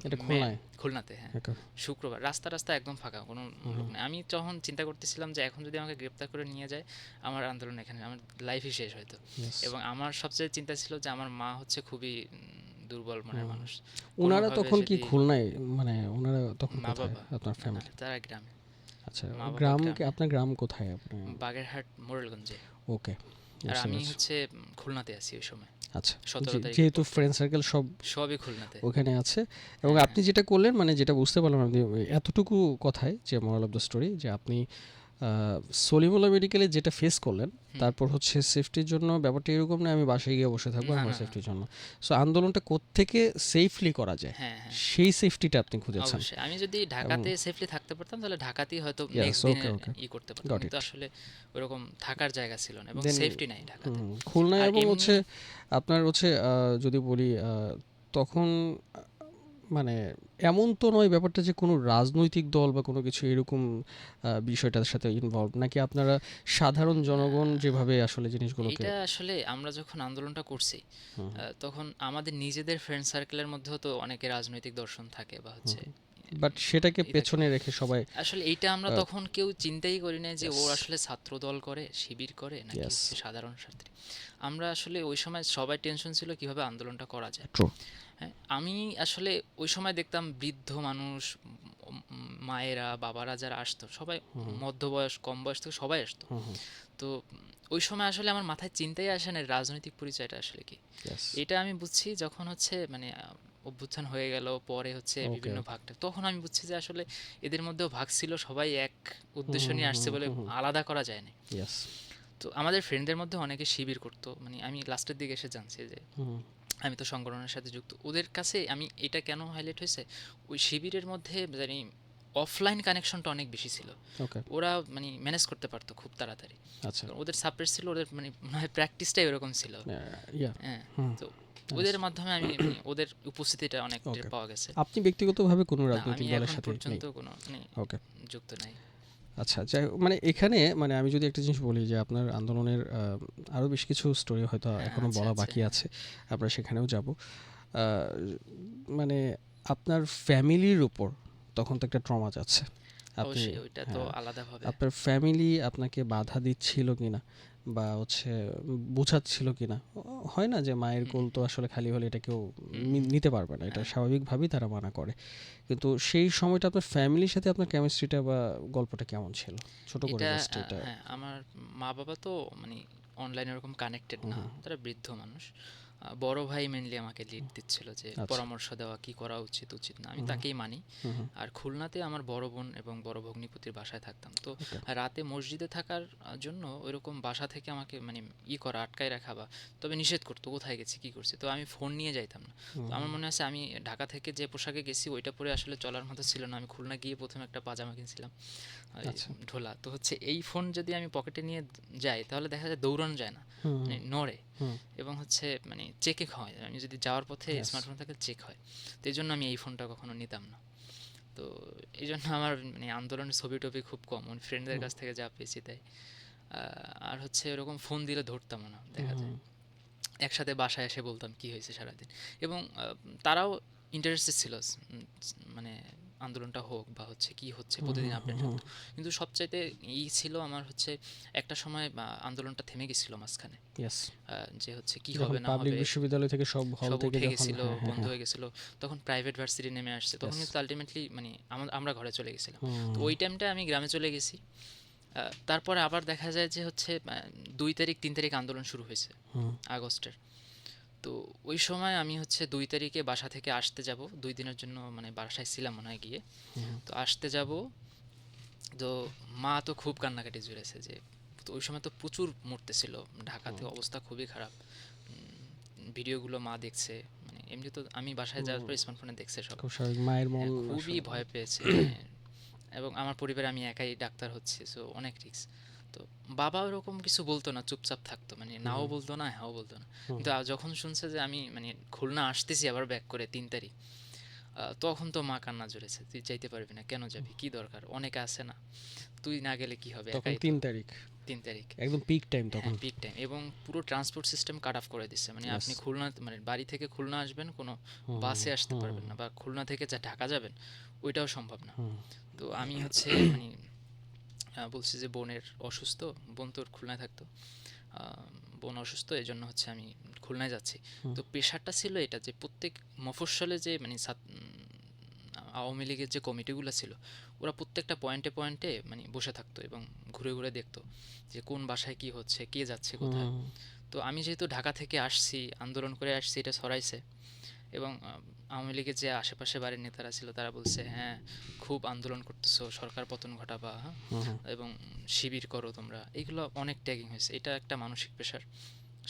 এটা ম্যাম, খুলনায়? খুলনাতে, হ্যাঁ। ওকে। শুক্রবার রাস্তা রাস্তা একদম ফাঁকা, কোনো হুম, লোক হুম। নেই। আমি তখন চিন্তা করতেছিলাম যে এখন যদি আমাকে গ্রেপ্তার করে নিয়ে যায়, আমার আন্দোলন এখানে, আমার লাইফই শেষ হয়তো। ইয়েস। এবং আমার সবচেয়ে চিন্তা ছিল যে আমার মা হচ্ছে খুবই দুর্বল মনের হুম। মানুষ, উনারা কোনোভাবে তখন কি যদি। খুলনায়, মানে উনারা তখন মা কোথায় বাবা, আপনার না না ফ্যামিলি? তারা গ্রামে। আচ্ছা, মা বাবা গ্রাম কি গ্রামে, আপনার গ্রাম কোথায় আপনি? বাগেরহাট মোরেলগঞ্জে। ওকে, আর বুঝতে আমি পারছি। হচ্ছে খুলনাতে আছি ওই সময়, আচ্ছা। 17 তারিখের যেহেতু পর থেকে ফ্রেন্ড সার্কেল সব সবই খুলনাতে। ওখানে আছে, এবং হ্যাঁ আপনি যেটা করলেন, মানে যেটা বুঝতে পারলাম আপনি এতটুকু কথায়, যে মোরাল অফ দ্য স্টোরি, যে আপনি সলিমুল্লাহ মেডিকেলে যেটা ফেস করলেন, হুম, তারপর হচ্ছে সেফটির জন্য ব্যাপারটা এরকম না আমি বাসায় গিয়ে বসে থাকবো না আমার না না, সেফটির জন্য। সো আন্দোলনটা কোত্থেকে সেফলি করা যায়, হ্যাঁ হ্যাঁ, সেই সেফটিটা আপনি খুঁজেছেন। অবশ্যই। আমি যদি এবং ঢাকাতে সেফলি থাকতে পারতাম তাহলে ঢাকাতেই হয়তো ইয়াস, নেক্সট দিনে ওকে, ওকে, করতে পারতাম, গট কিন্তু ইট। আসলে ওরকম থাকার জায়গা ছিল না এবং দেন সেফটি নাই ঢাকাতে। খুলনায়, আর এবং এমনি হচ্ছে আপনার হচ্ছে যদি বলি তখন মানে এমন তো নয় ব্যাপারটা যে কোনো রাজনৈতিক দল বা কোনো কিছু এরকম বিষয়টার সাথে ইনভলভ, নাকি আপনারা সাধারণ জনগণ যেভাবে আসলে জিনিসগুলোকে। এইটা আসলে আমরা যখন আন্দোলনটা করছি, হুম, হুম, তখন আমাদের নিজেদের ফ্রেন্ড সার্কেলের মধ্যেও তো অনেকে রাজনৈতিক দর্শন থাকে বা হুম, হচ্ছে বাট সেটাকে ই থাকে। পেছনে রেখে সবাই। আসলে এইটা আমরা তখন কেউ চিন্তাই করি না যে ও ইয়েস, আসলে ছাত্র দল করে, শিবির করে, নাকি ইয়েস, হচ্ছে সাধারণ ছাত্রী। আমরা আসলে ওই সময় সবাই টেনশন ছিল কিভাবে আন্দোলনটা করা যায়। ট্রু। হ্যাঁ, আমি আসলে ওই সময় দেখতাম বৃদ্ধ মানুষ, মায়েরা, বাবারা যারা আসতো সবাই, হুম, মধ্যবয়স, কম বয়স থেকে সবাই আসতো। হুম, হুম, তো ওই সময় আসলে আমার মাথায় চিন্তাই আসে না রাজনৈতিক পরিচয়টা আসলে কি। ইয়েস, এটা আমি বুঝছি যখন হচ্ছে মানে অভ্যুত্থান হয়ে গেল, পরে হচ্ছে ওকে, বিভিন্ন ওকে, ভাগটা, তখন আমি বুঝছি যে আসলে এদের মধ্যেও ভাগ ছিল, সবাই এক হুম, উদ্দেশ্য হুম, নিয়ে আসছে হুম, বলে হুম, হুম, আলাদা করা যায় না। ইয়েস, তো আমাদের ফ্রেন্ডদের মধ্যে অনেকে শিবির করতো, মানে আমি লাস্টের দিকে এসে জানছি যে হুম, আমি তো সংগঠনের সাথে যুক্ত। ওদের কাছে আমি এটা কেন হাইলাইট হয়েছে, ওই শিবিরের মধ্যে জানি অফলাইন কানেকশনটা অনেক বেশি ছিল। ওকে, ওরা মানে ম্যানেজ করতে পারতো খুব তাড়াতাড়ি, আচ্ছা, কারণ ওদের সাপ্রেস ছিল, ওদের মানে মনে হয় প্র্যাকটিসটাই ওরকম ছিল। ইয়া, হ্যাঁ, হুম, তো ওদের মাধ্যমে আমি মানে ওদের উপস্থিতিটা অনেক টের ওকে। পাওয়া গেছে। আপনি ব্যক্তিগতভাবে কোনো না, আমি রাজনৈতিক দলের এখন সাথে নেই? পর্যন্ত কোনো মানে ওকে। যুক্ত নাই। আচ্ছা, যাই হোক, মানে এখানে মানে আমি যদি একটা জিনিস বলি, যে আপনার আন্দোলনের আরও বেশ কিছু স্টোরি হয়তো হ্যাঁ, এখনো আচ্ছা বলা আচ্ছা, বাকি হ্যাঁ, আছে, আমরা সেখানেও যাব। মানে আপনার ফ্যামিলির উপর তখন তো একটা ট্রমা যাচ্ছে। আপনি, অবশ্যই ওইটা তো হ্যাঁ, আলাদাভাবে। আপনার ফ্যামিলি আপনাকে বাধা দিচ্ছিল কিনা, বা হচ্ছে বোঝাচ্ছিল কিনা? হয় না যে মায়ের হুম কোল তো হুম আসলে খালি হলে এটা কেউ হুম হুম, নিতে পারবে না, এটা হ্যাঁ, স্বাভাবিকভাবেই তারা মানা করে। কিন্তু সেই সময়টা আপনার ফ্যামিলির সাথে আপনার কেমিস্ট্রিটা বা গল্পটা কেমন ছিল? ছোট করে এটা জাস্ট এটা। হ্যাঁ, আমার মা বাবা তো মানে অনলাইনে ওরকম কানেক্টেড হুম, না, হুম, তারা বৃদ্ধ মানুষ। বড় ভাই মেনলি আমাকে লিড দিচ্ছিল যে আচ্ছা, পরামর্শ দেওয়া কি করা উচিত উচিত না, আমি হুম, তাকেই মানি। হুম, হুম, আর খুলনাতে আমার বড় বোন এবং বড় ভগ্নিপতির বাসায় থাকতাম। তো ওকে, রাতে মসজিদে থাকার জন্য ওইরকম বাসা থেকে আমাকে মানে করা, আটকায় রাখা, বা তবে নিষেধ করতো কোথায় গেছি কি করছি, তো আমি ফোন নিয়ে যাইতাম না। হুম, তো আমার হুম, মনে আছে আমি ঢাকা থেকে যে পোশাকে গেছি ওইটা পরে আসলে চলার মতো ছিল না, আমি খুলনা গিয়ে প্রথমে একটা পাজামা কিনছিলাম, ওই আচ্ছা, ঢোলা। তো হচ্ছে এই ফোন যদি আমি পকেটে নিয়ে যাই তাহলে দেখা যায় দৌড়ানো যায় না, হুম, মানে হুম, নড়ে, হুম, এবং হচ্ছে মানে চেকে হয়, আমি যদি যাওয়ার পথে ইয়েস, স্মার্টফোন থাকলে চেক হয়। তো এই জন্য আমি এই ফোনটা কখনো নিতাম না। তো এই জন্য আমার মানে আন্দোলনের ছবি টবি খুব কম, মানে ফ্রেন্ডদের হুম, কাছ থেকে যা পেয়েছি তাই। আর হচ্ছে এরকম ফোন দিলে ধরতামও না হুম, দেখা হুম, যায়। একসাথে বাসায় এসে বলতাম কি হয়েছে সারাদিন। এবং তারাও ইন্টারেস্টেড ছিল মানে আন্দোলনটা হোক বা হচ্ছে কি হচ্ছে হুম প্রতিদিন হুম আপডেট হুম রাখতো। কিন্তু সবচাইতে ছিল আমার হচ্ছে একটা সময় আন্দোলনটা থেমে গেছিল মাঝখানে। ইয়েস, যে হচ্ছে কি যখন হবে না পাবলিক হবে, বিশ্ববিদ্যালয় থেকে সব হল সব থেকে উঠে যখন, গেছিল, হ্যাঁ হ্যাঁ বন্ধ হ্যাঁ, হয়ে গেছিল, তখন প্রাইভেট ভার্সিটি নেমে আসছে, তখন ইয়েস, কিন্তু আলটিমেটলি মানে আমরা ঘরে চলে গেছিলাম। তো হুম ওই টাইমটা আমি গ্রামে চলে গেছি। তারপরে আবার দেখা যায় যে হচ্ছে 2 তারিখ 3 তারিখ আন্দোলন শুরু হয়েছে হুম আগস্টের। তো ওই সময় আমি হচ্ছে 2 তারিখে বাসা থেকে আসতে যাব, 2 দিনের জন্য মানে বাসায় ছিলাম মনে হয় গিয়ে। হুম তো আসতে যাব, তো মা তো খুব কান্নাকাটি জুড়েছে যে, তো ওই সময় তো প্রচুর মরতেছিল, ঢাকাতে হুম অবস্থা খুবই খারাপ। ভিডিওগুলো মা দেখছে, মানে এমনি তো আমি বাসায় যাওয়ার হুম, পর স্মার্টফোনে দেখছে সব। খুব স্বাভাবিক, মায়ের মন হ্যাঁ, খুবই আসলে ভয় পেয়েছে মানে। এবং আমার পরিবারে আমি একাই ডাক্তার হচ্ছি, সো অনেক রিস্ক। তো বাবা ওরকম কিছু বলতো না, চুপচাপ থাকতো, মানে নাও হুম বলতো না হ্যাঁও বলতো না। হুম কিন্তু যখন শুনছে যে আমি মানে খুলনা আসতেছি আবার ব্যাক করে 3 তারিখ, তখন তো মা কান্না জুড়েছে, তুই যাইতে পারবি না, কেন যাবি, কি দরকার, অনেকে আছে না, তুই না গেলে কি হবে, তখন একাই তো। 3 তারিখ 3 তারিখ, একদম পিক টাইম হ্যাঁ তখন। পিক টাইম, এবং পুরো ট্রান্সপোর্ট সিস্টেম কাট অফ করে দিচ্ছে, মানে ইয়েস, আপনি খুলনা মানে বাড়ি থেকে খুলনা আসবেন কোনো হুম বাসে আসতে হুম পারবেন না, বা খুলনা থেকে যা ঢাকা যাবেন ওইটাও সম্ভব না। হুম তো আমি হচ্ছে মানে বলছি যে বোনের অসুস্থ, বোন তোর খুলনায় থাকতো, আহ, বোন অসুস্থ, এই জন্য হচ্ছে আমি খুলনায় যাচ্ছি। হুম তো প্রেশারটা ছিল এটা যে প্রত্যেক মফস্বলে যে মানে আওয়ামী লীগের যে কমিটিগুলো ছিল, ওরা প্রত্যেকটা পয়েন্টে পয়েন্টে মানে বসে থাকতো এবং ঘুরে ঘুরে দেখতো যে কোন বাসায় কি হচ্ছে, কে যাচ্ছে কোথায়। হুম তো আমি যেহেতু ঢাকা থেকে আসছি, আন্দোলন করে আসছি, এটা ছড়াইছে। এবং আওয়ামী লীগের যে আশেপাশে বাড়ির নেতারা ছিল তারা বলছে, হ্যাঁ খুব আন্দোলন করতেছো, সরকার পতন ঘটাবা, হ্যাঁ, হুম হুম, এবং শিবির করো তোমরা, এগুলো অনেক ট্যাগিং হয়েছে। এটা একটা মানসিক প্রেশার,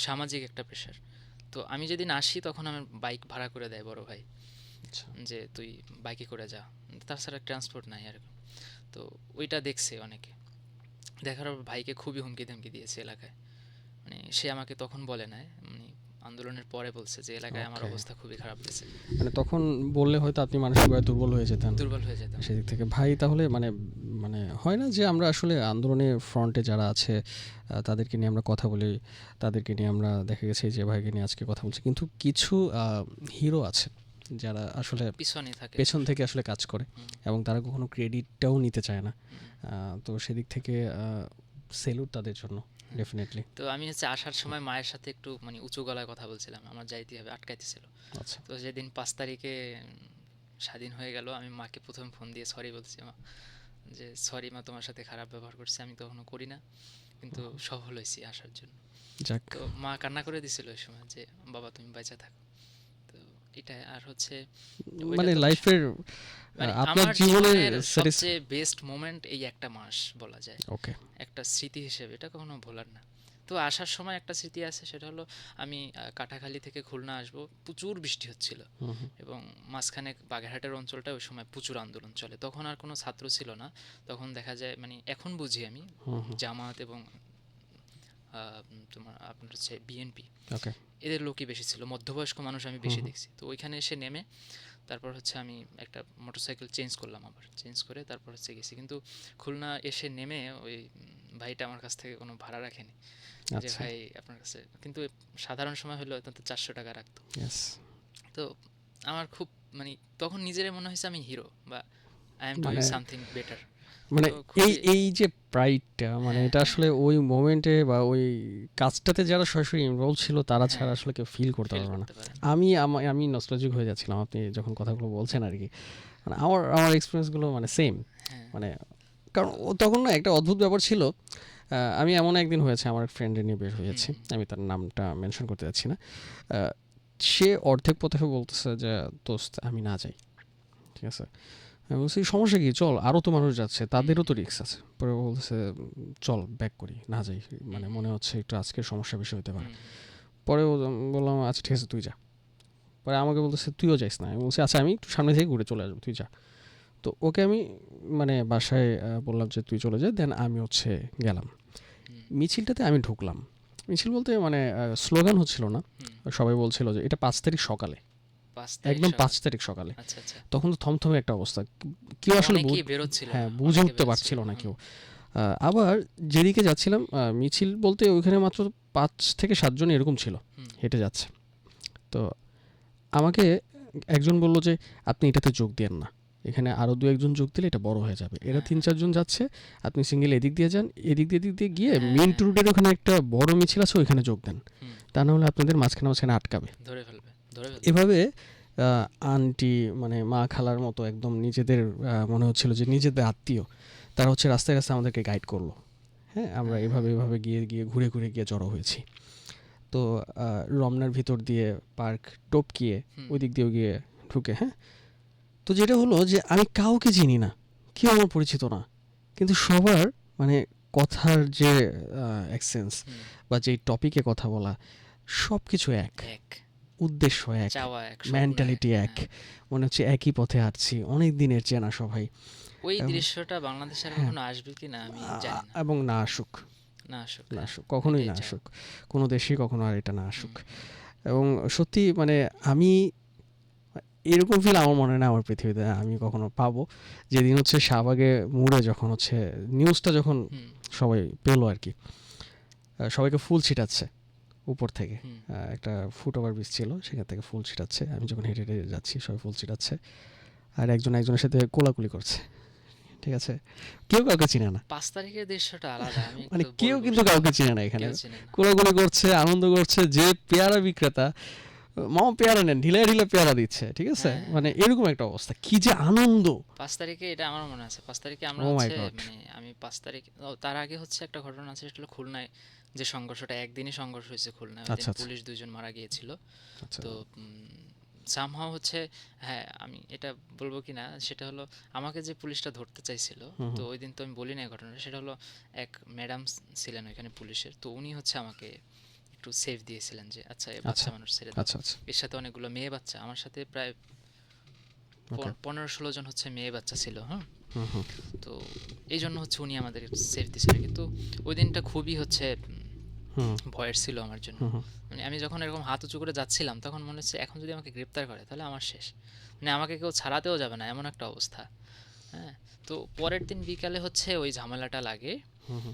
সামাজিক একটা প্রেশার। তো আমি যেদিন আসি তখন আমার বাইক ভাড়া করে দেয় বড় ভাই, আচ্ছা, যে তুই বাইকে করে যা, তাছাড়া ট্রান্সপোর্ট নাই আর। তো ওইটা দেখছে অনেকে, দেখার পর ভাইকে খুবই হুমকি ধমকি দিয়েছে এলাকায়। মানে সে আমাকে তখন বলে নাই, মানে আন্দোলনের পরে বলছে যে এলাকায় আমার ওকে, অবস্থা খুবই খারাপ হয়েছে, মানে তখন বললে হয়তো আপনি মানসিকভাবে দুর্বল হয়ে যেতেন দুর্বল হয়ে যেতাম। সেদিক থেকে। ভাই তাহলে মানে, মানে হয় না যে আমরা আসলে আন্দোলনের ফ্রন্টে যারা আছে তাদেরকে নিয়ে আমরা কথা বলি, তাদেরকে নিয়ে আমরা দেখা গেছে যে ভাইকে নিয়ে আজকে কথা বলছি, কিন্তু কিছু হিরো আছে যারা আসলে পিছনে থাকে। পেছন থেকে আসলে কাজ করে হুম, এবং তারা কখনো ক্রেডিটটাও নিতে চায় না। হুম, তো সেদিক থেকে সেলুট তাদের জন্য, হুম। ডেফিনেটলি। তো আমি হচ্ছে আসার সময় মায়ের সাথে একটু মানে উঁচু গলায় কথা বলছিলাম, আমার যাইতে হবে, আটকাইতেছিল। আচ্ছা, তো যেদিন 5 তারিখে স্বাধীন হয়ে গেল, আমি মাকে প্রথম ফোন দিয়ে সরি বলছি, মা যে সরি মা, তোমার সাথে খারাপ ব্যবহার করছি, আমি কখনো করি না, কিন্তু সফল হয়েছি আসার জন্য। যাক, তো মা কান্না করে দিছিল ওই সময় যে বাবা তুমি বেঁচে থাকো। তো এটাই আর হচ্ছে, ওইটা মানে তো লাইফের মানে আপনার আমার জীবনের জীবনের সবচেয়ে বেস্ট মোমেন্ট এই একটা মাস বলা যায়, ওকে, একটা স্মৃতি হিসেবে, এটা কখনো ভোলার না। তো আসার সময় একটা স্মৃতি আছে, সেটা হলো আমি কাটাখালী থেকে খুলনা আসবো, প্রচুর বৃষ্টি হচ্ছিল, হুম হুম এবং মাঝখানে বাগেরহাটের অঞ্চলটা ওই সময় প্রচুর আন্দোলন চলে, তখন আর কোনো ছাত্র ছিল না। তখন দেখা যায় মানে এখন বুঝি আমি, হুম হুম, জামাত এবং তোমার আপনার হচ্ছে বিএনপি, ওকে, এদের লোকই বেশি ছিল, মধ্যবয়স্ক মানুষ আমি হুম বেশি হুম, দেখছি। তো ওইখানে এসে নেমে তারপর হচ্ছে আমি একটা মোটরসাইকেল চেঞ্জ করলাম, আবার চেঞ্জ করে তারপর হচ্ছে গেছি। কিন্তু খুলনা এসে নেমে ওই ভাইটা আমার কাছ থেকে কোনো ভাড়া রাখেনি, যে আচ্ছা, ভাই আপনার কাছে, কিন্তু সাধারণ সময় হলো হয়তো 400 টাকা রাখতো। ইয়েস, তো আমার খুব মানে তখন নিজেরই মনে হয়েছে আমি হিরো, বা আই এম ডুইং মানে, সামথিং বেটার। মানে তো এই খুবই, এই যে প্রাইডটা, মানে হ্যাঁ এটা হ্যাঁ আসলে ওই মোমেন্টে বা ওই কাজটাতে যারা সরাসরি ইনভলভ ছিল তারা ছাড়া হ্যাঁ, আসলে কেউ ফিল করতে ফিল পারবে না। করতে পারেন। আমি নস্টালজিক হয়ে যাচ্ছিলাম আপনি যখন কথাগুলো বলছেন আর কি। মানে আমার আমার এক্সপিরিয়েন্সগুলো মানে সেম, হ্যাঁ, মানে কারণ ও তখন না একটা অদ্ভুত ব্যাপার ছিল। আমি এমন একদিন হয়েছে আমার এক ফ্রেন্ডের নিয়ে বের হুম হয়েছি, হুম আমি তার নামটা মেনশন করতে যাচ্ছি না। আহ, সে অর্ধেক পথে বলতেছে যে দোস্ত আমি না যাই, ঠিক আছে। আমি বলছি সমস্যা কি, চল আরও তো মানুষ যাচ্ছে, তাদেরও তো রিস্ক আছে। পরে ও বলতেছে চল ব্যাক করি, না যাই, মানে মনে হচ্ছে একটু আজকের সমস্যা বেশি হতে পারে। হুম পরে ও বললাম আচ্ছা ঠিক আছে তুই যা। পরে আমাকে বলতেছে তুইও যাইস না, আমি বলছি আচ্ছা আমি একটু সামনে থেকে ঘুরে চলে আসবো, তুই যা। তো ওকে আমি মানে বাসায় বললাম যে তুই চলে যা, দেন আমি হচ্ছে গেলাম হুম মিছিলটাতে। আমি ঢুকলাম, মিছিল বলতে মানে স্লোগান হচ্ছিল না, হুম। সবাই বলছিল যে এটা 5 তারিখ সকালে, 5 তারিখ একদম সকাল, 5 তারিখ সকালে। আচ্ছা আচ্ছা। তখন তো থমথমে একটা অবস্থা, কেউ আসলে অনেকেই বেরোচ্ছিল হ্যাঁ না, বুঝে অনেকে উঠতে বেরোচ্ছিল, পারছিল না হুম কেউ। আবার যেদিকে যাচ্ছিলাম মিছিল বলতে ওইখানে মাত্র ৫ থেকে ৭ জন এরকম ছিল হুম, হেঁটে যাচ্ছে। তো আমাকে একজন বলল যে, "আপনি এটাতে যোগ দিয়েন না। এখানে আরও ২-১ জন যোগ দিলে এটা বড় হয়ে যাবে। এরা হ্যাঁ, ৩-৪ জন যাচ্ছে, আপনি সিঙ্গেল এদিক দিয়ে যান, এদিক দিয়ে গিয়ে হ্যাঁ, মিন্ট হ্যাঁ, রোডের ওখানে একটা বড় মিছিল আছে ওইখানে যোগ দেন। হুম, তা না হলে আপনাদের মাঝখানে আটকাবে।" ধরে ফেলবে, ধরে ফেলবে। এভাবে আ আন্টি মানে মা খালার মতো একদম নিজেদের মনে হচ্ছিল যে নিজেদের আত্মীয়। তারা হচ্ছে রাস্তায় আমাদেরকে গাইড করলো। হ্যাঁ? আমরা হ্যাঁ, এভাবে গিয়ে ঘুরে গিয়ে জড়ো হয়েছি। তো রমনার ভিতর দিয়ে পার্ক টপকিয়ে হুম, ওই দিক দিয়েও গিয়ে ঢুকে, হ্যাঁ? তো যেটা হলো যে আমি কাউকে চিনি না। কেউ আমার পরিচিত না। কিন্তু সবার মানে কথার যে অ্যাকসেন্স হুম, বা যেই টপিকে কথা বলা সবকিছু এক। এক, উদ্দেশ্য এক, চাওয়া এক, স্বপ্ন এক। মেন্টালিটি এক। হ্যাঁ, মনে হচ্ছে একই পথে হাঁটছি। অনেক দিনের চেনা সবাই। ওই এবং দৃশ্যটা বাংলাদেশে আর হ্যাঁ, কখনো আসবে কিনা আমি জানি না। এবং না আসুক, না আসুক, না হ্যাঁ, আসুক। কখনোই এটাই না চাওয়া। আসুক। কোনো দেশেই কখনো আর এটা না হুম, আসুক। এবং সত্যি মানে আমি এরকম ফিল আমার মনে হয় না আমার পৃথিবীতে আমি কখনো পাবো। যেদিন হচ্ছে শাহবাগে মোড়ে যখন হচ্ছে নিউজটা যখন হুম, সবাই পেলো আরকি। সবাইকে ফুল ছিটাচ্ছে উপর থেকে। হুম, একটা ফুট ওভার ব্রিজ ছিল। সেখান থেকে ফুল ছিটাচ্ছে। আমি যখন হেঁটে যাচ্ছি সবাই ফুল ছিটাচ্ছে। আর একজনের সাথে কোলাকুলি করছে। ঠিক আছে? কেউ কাউকে চিনে না। ৫ তারিখের দৃশ্যটা আলাদা। আমি মানে একটু কেউ বলব কিন্তু সেটা। কাউকে চিনে না এখানে। কেউ চেনে না। কোলাকুলি করছে, আনন্দ করছে। যে পেয়ারা বিক্রেতা, "মামা পেয়ারা নেন।" ঢিলায় পেয়ারা দিচ্ছে। ঠিক আছে? হ্যাঁ, হ্যাঁ, মানে হ্যাঁ। এরকম একটা অবস্থা। কি যে আনন্দ! ৫ তারিখে এটা আমার মনে আছে। ৫ তারিখে আমরা ওহ মাই হচ্ছে গড! মানে আমি ৫ তারিখ তার আগে হচ্ছে একটা ঘটনা আছে সেটা হলো খুলনায় যে সংঘর্ষটা একদিনই সংঘর্ষ হয়েছে খুলনায়। ওইদিন আচ্ছা, আচ্ছা, পুলিশ ২ জন মারা গিয়েছিল। আচ্ছা। তো সামহাও হচ্ছে হ্যাঁ, আমি এটা বলব কিনা সেটা হলো আমাকে যে পুলিশটা ধরতে চাইছিল, হুম, তো হুম। ওইদিন তো আমি বলি নাই ঘটনাটা। সেটা হলো এক ম্যাডাম ছিলেন ওইখানে পুলিশের। তো উনি হচ্ছে আমাকে একটু সেফ দিয়েছিলেন যে, "আচ্ছা, এ বাচ্চা আচ্ছা, মানুষ ছেড়ে দাও।" আচ্ছা, আচ্ছা। এর সাথে অনেকগুলো মেয়ে বাচ্চা। আমার সাথে প্রায় ওকে। ১৫-১৬ জন হচ্ছে মেয়ে বাচ্চা ছিল, হ্যাঁ? হুম, হুম, তো এইজন্য হচ্ছে উনি আমাদের সেফ দিয়েছিল। কিন্তু ওই দিনটা খুবই হচ্ছে হুম, ভয়ের ছিল আমার জন্য। হুম, হুম। মানে আমি যখন এরকম হাত উঁচু করে যাচ্ছিলাম তখন মনে হচ্ছে এখন যদি আমাকে গ্রেপ্তার করে তাহলে আমার শেষ। মানে আমাকে কেউ ছাড়াতেও যাবে না এমন একটা অবস্থা। হ্যাঁ? তো পরের দিন বিকালে হচ্ছে ওই ঝামেলাটা লাগে। হুম, হুম,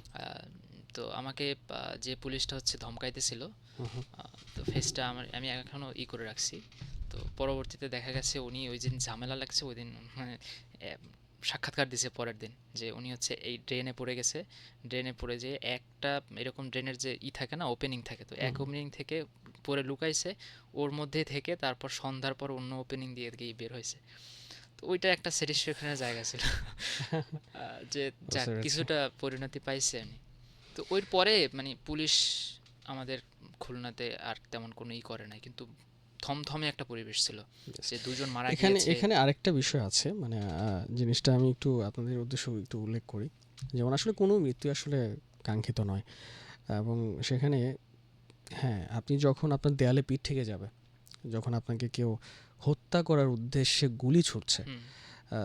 তো আমাকে যে পুলিশটা হচ্ছে ধমকাইতেছিল, হুম, হুম, তো ফেসটা আমি এখনো করে রাখছি। তো পরবর্তীতে দেখা গেছে উনি ওই দিন ঝামেলা লাগছে ওই দিন মানে এ, সাক্ষাৎকার দিছে পরের দিন যে উনি হচ্ছে এই ড্রেনে পড়ে গেছে। ড্রেনে পড়ে যে একটা এরকম ড্রেনের যে থাকে না ওপেনিং থাকে, তো হুম, এক হুম। ওপেনিং থেকে পরে লুকাইছে ওর মধ্যে থেকে তারপর সন্ধ্যার পর অন্য ওপেনিং দিয়ে গিয়ে বের হয়েছে। তো ওইটা একটা স্যাটিসফ্যাকশনের জায়গা ছিল। যে বুঝতে যাক পেরেছি। কিছুটা পরিণতি পাইছে আমি। তো ওর পরে মানে পুলিশ আমাদের খুলনাতে আর তেমন কোনো করে নাই, কিন্তু থমথমে একটা পরিবেশ ছিল Yes. যে ২ জন মারা এখানে গিয়েছে। এখানে আরেকটা বিষয় আছে মানে জিনিসটা আমি একটু আপনাদের উদ্দেশ্যে একটু উল্লেখ করি। যেমন আসলে কোনো মৃত্যু আসলে কাঙ্ক্ষিত নয়। এবং সেখানে হ্যাঁ, আপনি যখন আপনার দেয়ালে পিঠ থেকে যাবে, যখন আপনাকে কেউ হত্যা করার উদ্দেশ্যে গুলি ছুড়ছে, হুম। আ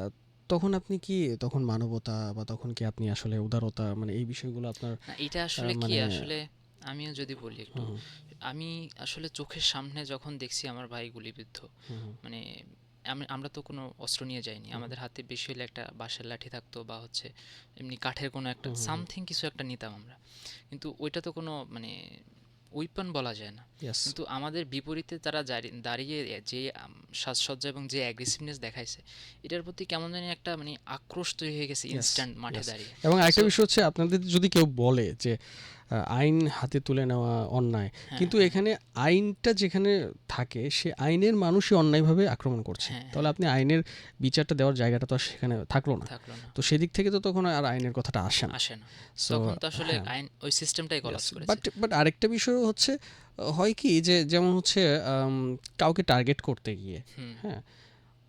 তখন আপনি কি তখন মানবতা বা তখন কি আপনি আসলে উদারতা মানে এই বিষয়গুলো আপনার না এটা আসলে কি মানে আসলে আমিও যদি বলি একটু, হুম, হুম, আমি আসলে চোখের সামনে যখন দেখছি আমার ভাই গুলিবিদ্ধ, হুম, মানে আমরা তো কোনো অস্ত্র নিয়ে যাইনি, হুম, আমাদের হাতে বেশি হলে একটা বাঁশের লাঠি থাকতো বা হচ্ছে এমনি কাঠের কোনো একটা হুম, হুম, হুম। সামথিং কিছু একটা নিতাম আমরা। কিন্তু ওইটা তো কোনো মানে উইপন বলা যায় না। ইয়েস, কিন্তু আমাদের বিপরীতে তারা দাঁড়িয়ে যে সাজসজ্জা এবং যে অ্যাগ্রেসিভনেস দেখাইছে, এটার প্রতি কেমন জানি একটা মানে আক্রোশ তৈরি হয়ে গেছে ইয়েস, ইনস্ট্যান্ট মাঠে ইয়েস। দাঁড়িয়ে। এবং সো আরেকটা বিষয় হচ্ছে আপনাদের যদি কেউ বলে যে আইন হাতে তুলে নেওয়া অন্যায়। হ্যাঁ, কিন্তু হ্যাঁ, এখানে আইনটা যেখানে থাকে সে আইনের মানুষই অন্যায়ভাবে আক্রমণ করছে। হ্যাঁ, তাহলে হ্যাঁ, আপনি আইনের বিচারটা দেওয়ার জায়গাটা তো আর সেখানে থাকলো না। থাকলো না, তো সেদিক থেকে তো তখন আর আইনের কথাটা আসে না। আসে না। সো তখন তো আসলে হ্যাঁ, আইন ওই সিস্টেমটাই ইয়েস। কলাপস করেছে। বাট আরেকটা বিষয় হচ্ছে হয় কি যে যেমন হচ্ছে কাউকে টার্গেট করতে গিয়ে, হুম, হ্যাঁ?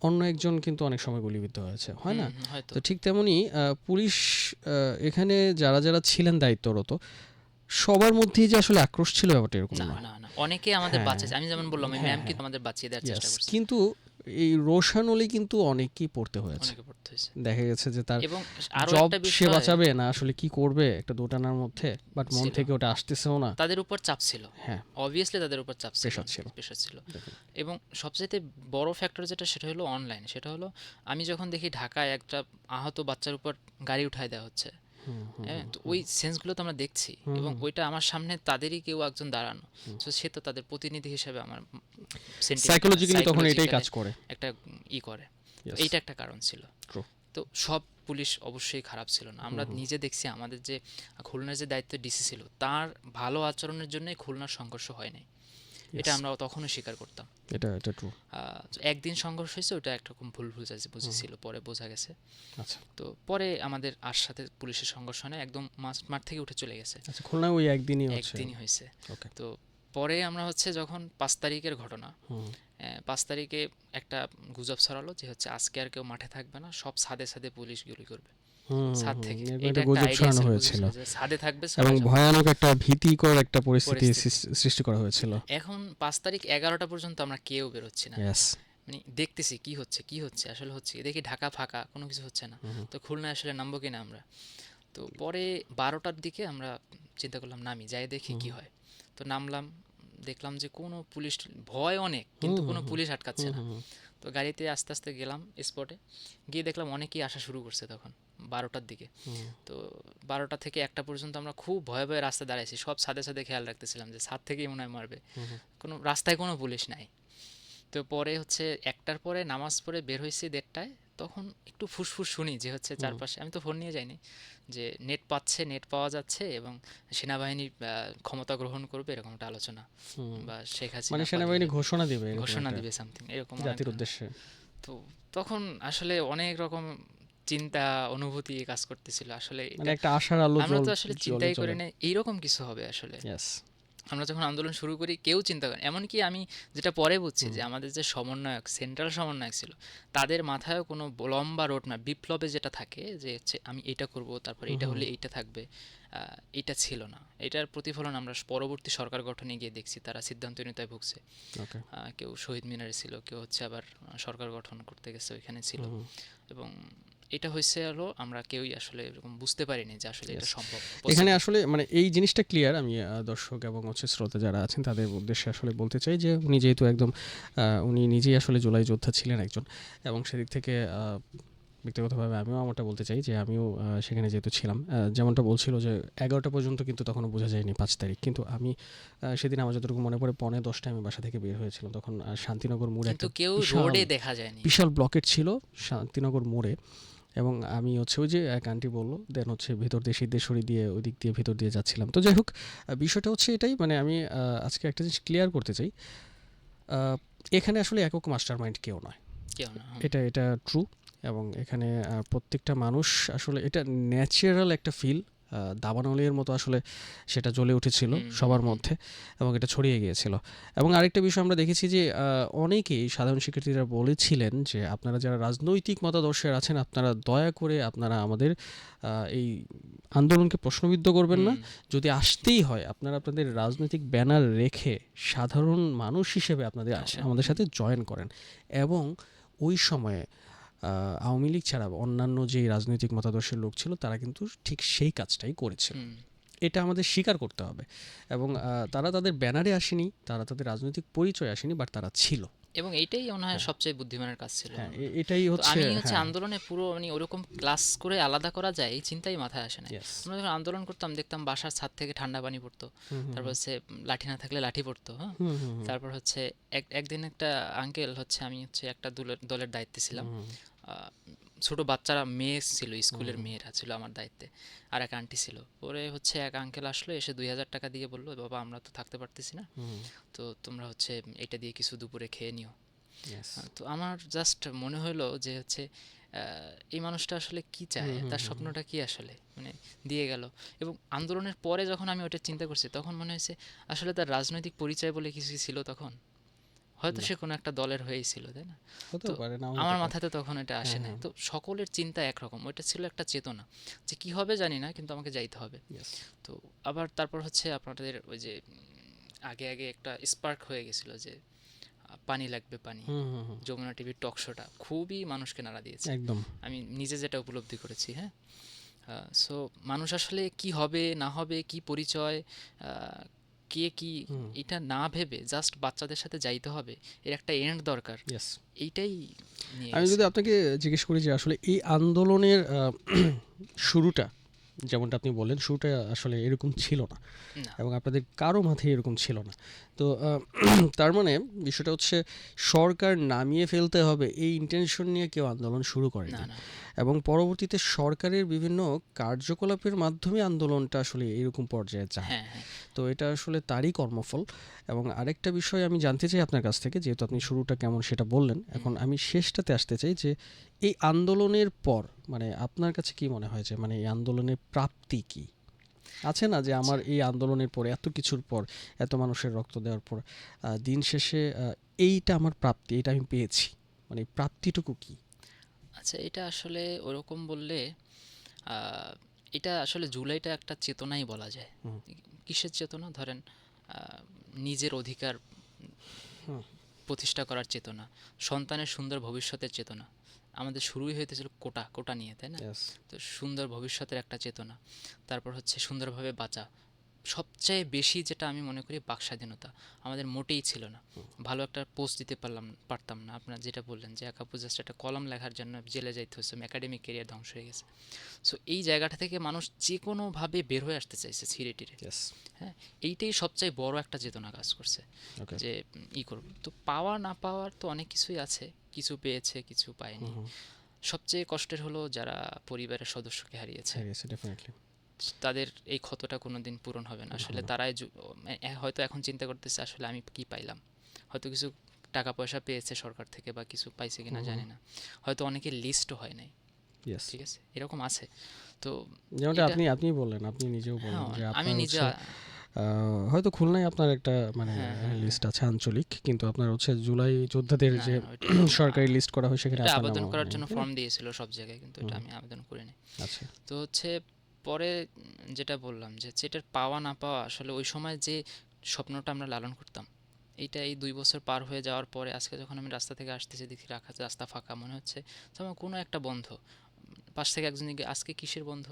অন্য একজন কিন্তু অনেক সময় গুলিবিদ্ধ হয়েছে। হয় হুম, না? হুম, হয়তো। তো ঠিক তেমনি পুলিশ এখানে যারা ছিলেন দায়িত্বরত সবার মধ্যেই যে আসলে আক্রোশ ছিল ব্যাপারটা এরকম না, নয়। না, না। অনেকে আমাদের হ্যাঁ, বাঁচাইছে। আমি যেমন বললাম ওই হ্যাঁ, ম্যাম হ্যাঁ। কিন্তু আমাদের বাঁচিয়ে দেওয়ার ইয়েস। চেষ্টা করছে। কিন্তু এই রোশানলি কিন্তু অনেককেই পড়তে হয়েছে। অনেকে পড়তে হয়েছে। দেখা গেছে যে তার এবং আরো জব একটা সে বিষয় বাঁচাবে না আসলে কি করবে একটা দোটানার মধ্যে। বাট মন ছিল। থেকে ওটা আসতেছেও না। তাদের উপর চাপ ছিল। হ্যাঁ, অবভিয়াসলি তাদের উপর চাপ ছিল, প্রেশার অনেক ছিল। প্রেশার ছিল। ডেফিনিটলি। এবং সবচাইতে বড় ফ্যাক্টর যেটা সেটা হলো অনলাইন। সেটা হলো আমি যখন দেখি ঢাকায় একটা আহত বাচ্চার উপর গাড়ি উঠায় দেওয়া হচ্ছে, হ্যাঁ, তো ওই সেন্সগুলো তো আমরা দেখছি এবং ওইটা আমার সামনে তাদেরই কেউ একজন দাঁড়ানো, তো সে তো তাদের প্রতিনিধি হিসেবে আমার সাইকোলজিক্যালি তখন এটাই কাজ সাইকোলজিক্যালি করে। একটা করে। তো ইয়েস, এইটা একটা কারণ ছিল। ট্রু। তো সব পুলিশ অবশ্যই খারাপ ছিল না, আমরা নিজে দেখছি আমাদের যে খুলনার যে দায়িত্ব ডিসি ছিল তার ভালো আচরণের জন্যই খুলনার সংঘর্ষ হয় নাই, এটা আমরা তখনও স্বীকার করতাম। এটা ট্রু। তো একদিন সংঘর্ষ হয়েছে, ওটা একরকম ভুল বুঝেছিল, পরে বোঝা গেছে। আচ্ছা তো পরে আমাদের আর সাথে পুলিশের সংঘর্ষ হয় না, একদম মাঠ থেকে উঠে চলে গেছে। আচ্ছা, খুলনায় ওই একদিনই হচ্ছে। একদিনই হয়েছে। ওকে। তো পরে আমরা হচ্ছে যখন 5 তারিখের ঘটনা, 5 তারিখে একটা গুজব ছড়ালো যে হচ্ছে আজকে আর কেউ মাঠে থাকবে না, সব ছাদে ছাদে পুলিশ গুলি করবে ছাদ থেকে। এরকম এটা একটা একটা গুজব আইডিয়া ছড়ানো ছিল, হয়েছিল বুঝেছো, যে ছাদে থাকবে এবং সবাই সব। ভয়ানক একটা ভীতিকর একটা পরিস্থিতি পরিস্থিতি। সৃষ্টি করা হয়েছিল। এখন 5 তারিখ 11টা পর্যন্ত আমরা কেউ বেরোচ্ছি না, ইয়েস। মানে দেখতেছি কি হচ্ছে আসলে হচ্ছে কি, দেখি ঢাকা ফাঁকা, কোনো কিছু হচ্ছে না। তো খুলনায় আসলে নামবো কিনা আমরা। তো পরে 12টার দিকে আমরা চিন্তা করলাম নামি, যাই দেখি কি হয়। তো নামলাম, দেখলাম যে কোনো পুলিশ, ভয় অনেক কিন্তু কোনো পুলিশ আটকাচ্ছে না। তো গাড়িতে আস্তে আস্তে গেলাম স্পটে, গিয়ে দেখলাম অনেকেই আসা শুরু করছে তখন 12টার দিকে। তো 12টা থেকে 1টা পর্যন্ত আমরা খুব ভয়ে ভয়ে রাস্তায় দাঁড়াইছি, সব ছাদে ছাদে খেয়াল রাখতেছিলাম যে ছাদ থেকেই মনে হয় মারবে, কোনো রাস্তায় কোনো পুলিশ নাই। তো পরে হচ্ছে 1টার পরে নামাজ পড়ে বের হয়েছি 1:30টায়, তখন একটু ফুসফুস শুনি যে হচ্ছে চারপাশে, আমি তো ফোন নিয়ে যাইনি, যে নেট পাওয়া যাচ্ছে এবং সেনাবাহিনী ক্ষমতা গ্রহণ করবে এরকম একটা আলোচনা, বা শেখ হাসিনা মানে পালিয়ে সেনাবাহিনী যাবে, ঘোষণা দিবে, এরকম ঘোষণা একটা দিবে সামথিং এরকম জাতির অনেক। উদ্দেশ্যে। তো তখন আসলে অনেক রকম চিন্তা অনুভূতি কাজ করতেছিল আসলে। মানে একটা আশার আলো আমরা তো আসলে জ্বলে চিন্তাই জ্বলে। করি না এইরকম কিছু হবে আসলে। ইয়েস। আমরা যখন আন্দোলন শুরু করি কেউ চিন্তা করে, এমনকি আমি যেটা পরে বুঝছি যে আমাদের যে সমন্বয়ক, সেন্ট্রাল সমন্বয়ক ছিল, তাদের মাথায়ও কোনো লম্বা রোড না, বিপ্লবে যেটা থাকে যে হচ্ছে আমি এটা করব, তারপর এটা হলে এইটা থাকবে, এটা ছিল না। এটার প্রতিফলন আমরা পরবর্তী সরকার গঠনে গিয়ে দেখছি, তারা সিদ্ধান্তহীনতায় ভুগছে। ওকে। কেউ শহীদ মিনারে ছিল, কেউ হচ্ছে আবার সরকার গঠন করতে গেছে ওইখানে ছিল। এবং এটা হয়েছে হলো আমরা কেউই আসলে এরকম বুঝতে পারিনি যে আসলে এটা সম্ভব। এখানে আসলে মানে এই জিনিসটা ক্লিয়ার, আমি দর্শক এবং হচ্ছে শ্রোতা যারা আছেন তাদের উদ্দেশ্যে আসলে বলতে চাই যে উনি যেহেতু একদম উনি নিজেই আসলে জুলাই যোদ্ধা ছিলেন একজন, এবং সেদিক থেকে ব্যক্তিগতভাবে আমিও আমারটা বলতে চাই যে আমিও সেখানে যেহেতু ছিলাম, যেমনটা বলছিল যে 11টা পর্যন্ত কিন্তু তখনও বোঝা যায়নি 5 তারিখ, কিন্তু আমি সেদিন আমার যতটুকু মনে পড়ে 9:45টায় আমি বাসা থেকে বের হয়েছিলাম, তখন শান্তিনগর মোড়ে কিন্তু একটা কেউ বিশাল রোডে দেখা যায়নি। বিশাল ব্লকেট ছিল শান্তিনগর মোড়ে, এবং আমি হচ্ছে ওই যে এক আন্টি বললো, দেন হচ্ছে ভেতর দিয়ে সিদ্ধেশ্বরী দিয়ে ওই দিক দিয়ে ভেতর দিয়ে যাচ্ছিলাম। তো যাই হোক, বিষয়টা হচ্ছে এটাই, মানে আমি আজকে একটা জিনিস ক্লিয়ার করতে চাই, এখানে আসলে একক মাস্টার মাইন্ড কেউ নয়, কেউ না। এটা ট্রু। এবং এখানে প্রত্যেকটা মানুষ আসলে এটা ন্যাচারাল একটা ফিল, দাবানলের মতো আসলে সেটা জ্বলে উঠেছিল সবার মধ্যে এবং এটা ছড়িয়ে গিয়েছিল। এবং আরেকটা বিষয় আমরা দেখেছি যে অনেকেই সাধারণ শিক্ষার্থীরা বলেছিলেন যে আপনারা যারা রাজনৈতিক মতাদর্শের আছেন আপনারা দয়া করে আপনারা আমাদের এই আন্দোলনকে প্রশ্নবিদ্ধ করবেন না, যদি আসতেই হয় আপনারা আপনাদের রাজনৈতিক ব্যানার রেখে সাধারণ মানুষ হিসেবে আপনাদের আমাদের সাথে জয়েন করেন। এবং ওই সময়ে আওয়ামী লীগ ছাড়া অন্যান্য যে রাজনৈতিক মতাদর্শের লোক ছিল তারা কিন্তু ঠিক সেই কাজটাই করেছিল, এটা আমাদের স্বীকার করতে হবে। এবং তারা তাদের ব্যানারে আসেনি, তারা তাদের রাজনৈতিক পরিচয় আসেনি, বাট তারা ছিল, এবং এইটাই মনে হয় সবচেয়ে বুদ্ধিমানের কাজ ছিল। হ্যাঁ এটাই হচ্ছে। আমি হচ্ছে আন্দোলনে পুরো মানে ওরকম ক্লাস করে আলাদা করা যায় এই চিন্তাই মাথায় আসে না। আমরা যখন আন্দোলন করতাম দেখতাম বাসার ছাদ থেকে ঠান্ডা পানি পড়তো, তারপর হচ্ছে লাঠি না থাকলে লাঠি পড়তো, হ্যাঁ। তারপর হচ্ছে একদিন একটা আঙ্কেল হচ্ছে, আমি হচ্ছে একটা দলের দায়িত্বে ছিলাম, ছোট বাচ্চারা মেয়ে ছিল, স্কুলের মেয়েরা ছিল আমার দায়িত্বে, আর এক আন্টি ছিল। পরে হচ্ছে এক আঙ্কেল আসলো, এসে 2000 টাকা দিয়ে বললো, বাবা আমরা তো থাকতে পারতেছি না, তো তোমরা হচ্ছে এটা দিয়ে কিছু দুপুরে খেয়ে নিও। তো আমার জাস্ট মনে হলো যে হচ্ছে এই মানুষটা আসলে কি চায়, তার স্বপ্নটা কি আসলে, মানে দিয়ে গেল। এবং আন্দোলনের পরে যখন আমি ওটা চিন্তা করছি তখন মনে হয়েছে আসলে তার রাজনৈতিক পরিচয় বলে কিছু ছিল তখন, হয়তো সে কোনো একটা দলের হয়েই ছিল, তাই না? তো আমার মাথাতে তখন এটা আসে নাই। তো সকলের চিন্তা একরকম, ওইটা ছিল একটা চেতনা যে কি হবে জানি না, কিন্তু আমাকে যাইতে হবে। তো আবার তারপর হচ্ছে আপনাদের ওই যে আগে আগে একটা স্পার্ক হয়ে গেছিল যে পানি লাগবে পানি, যমুনা টিভির টক শোটা খুবই মানুষকে নাড়া দিয়েছে, একদম আমি নিজে যেটা উপলব্ধি করেছি। হ্যাঁ, সো মানুষ আসলে কি হবে না হবে, কি পরিচয়, কে কি, এটা না ভেবে জাস্ট বাচ্চাদের সাথে যাইতে হবে, এর একটা এন্ড দরকার, এইটাই নিয়ে। আমি যদি আপনাকে জিজ্ঞেস করি যে আসলে এই আন্দোলনের শুরুটা যেমনটা আপনি বললেন শুরুটা আসলে এরকম ছিল না না এবং আপনাদের কারো মাথায় এরকম ছিল না। তো তার মানে বিষয়টা হচ্ছে সরকার নামিয়ে ফেলতে হবে এই ইন্টেনশন নিয়ে কেউ আন্দোলন শুরু না করেনি না এবং পরবর্তীতে সরকারের বিভিন্ন কার্যকলাপের মাধ্যমে আন্দোলনটা আসলে এরকম পর্যায়ে যায়। হ্যাঁ হ্যাঁ তো এটা আসলে তারই কর্মফল। এবং আরেকটা বিষয় আমি জানতে চাই আপনার কাছ থেকে, যেহেতু আপনি শুরুটা কেমন সেটা বললেন, এখন আমি শেষটাতে আসতে চাই যে এই আন্দোলনের পর মানে আপনার কাছে কি মনে হয় যে মানে এই আন্দোলনের প্রাপ্তি কি? আছে না যে আমার আচ্ছা এই আন্দোলনের পর এত কিছুর পর এত মানুষের রক্ত দেওয়ার পর দিন শেষে এইটা আমার প্রাপ্তি, এটা আমি পেয়েছি, মানে এই প্রাপ্তিটুকু কি? আচ্ছা এটা আসলে ওরকম বললে আহ, এটা আসলে জুলাইটা একটা চেতনাই বলা যায়। হুম, কিসের চেতনা ধরেন আহ, নিজের অধিকার হুম, প্রতিষ্ঠা করার চেতনা, সন্তানের সুন্দর ভবিষ্যতের চেতনা। আমাদের শুরুই হইতেছিল কোটা কোটা নিয়ে, তাই না? yes, তো সুন্দর ভবিষ্যতের একটা চেতনা, তারপর হচ্ছে সুন্দরভাবে বাঁচা। সবচেয়ে বেশি যেটা আমি মনে করি বাক স্বাধীনতা আমাদের মোটেই ছিল না। ভালো একটা পোস্ট দিতে পারতাম না। আপনার যেটা বললেন যে একাপু জাস্ট একটা কলম লেখার জন্য জেলে যাইতে হচ্ছে, একাডেমিক ক্যারিয়ার ধ্বংস হয়ে গেছে। সো এই জায়গাটা থেকে মানুষ যে কোনোভাবে বের হয়ে আসতে চাইছে ছিঁড়ে টিরে। yes, হ্যাঁ, এইটাই সবচেয়ে বড় একটা চেতনা কাজ করছে okay, যে ই করব। তো পাওয়া না পাওয়ার তো অনেক কিছুই আছে, কিছু পেয়েছে কিছু হুম, পায়নি। হুম, সবচেয়ে কষ্টের হলো যারা পরিবারের সদস্যকে হারিয়েছে, হ্যাঁ, yes, definitely, তাদের এই ক্ষতটা কোনোদিন পূরণ হবে না। পূরণ আসলে হবে না, তারাই হয়তো এখন চিন্তা করতেছে আসলে আমি কি পাইলাম। হয়তো কিছু টাকা পয়সা পেয়েছে সরকার থেকে বা কিছু পাইছে কিনা হুম, হুম, জানি না। হয়তো অনেকের লিস্টও হয় নাই। yes, ঠিক আছে, এরকম আছে। তো যেমনটা এটা আপনি বললেন, আপনি নিজেও বললেন হ্যাঁ যে আমি আপনার নিজে হচ্ছে হয়তো খুলনায় আপনার একটা মানে হ্যাঁ হ্যাঁ হ্যাঁ লিস্ট আছে আঞ্চলিক, কিন্তু আপনার হচ্ছে জুলাই যোদ্ধাদের না যে না ওইটা সরকারি লিস্ট করা হয় সেখানে এটা আপনার আবেদন নামও করার নেই, জন্য তাই না? ফর্ম দিয়েছিল সব জায়গায়, কিন্তু হুম, এটা হুম, আমি আবেদন করিনি। আচ্ছা, তো হচ্ছে পরে যেটা বললাম যে সেটার পাওয়া না পাওয়া আসলে ওই সময় যে স্বপ্নটা আমরা লালন করতাম, এইটা এই ২ বছর পার হয়ে যাওয়ার পরে আজকে যখন আমি রাস্তা থেকে আসতেছি দেখি রাস্তা ফাঁকা, মনে হচ্ছে যে আমার কোনো একটা বন্ধ। পাশ থেকে একজন জিজ্ঞেস আজকে কিসের বন্ধ,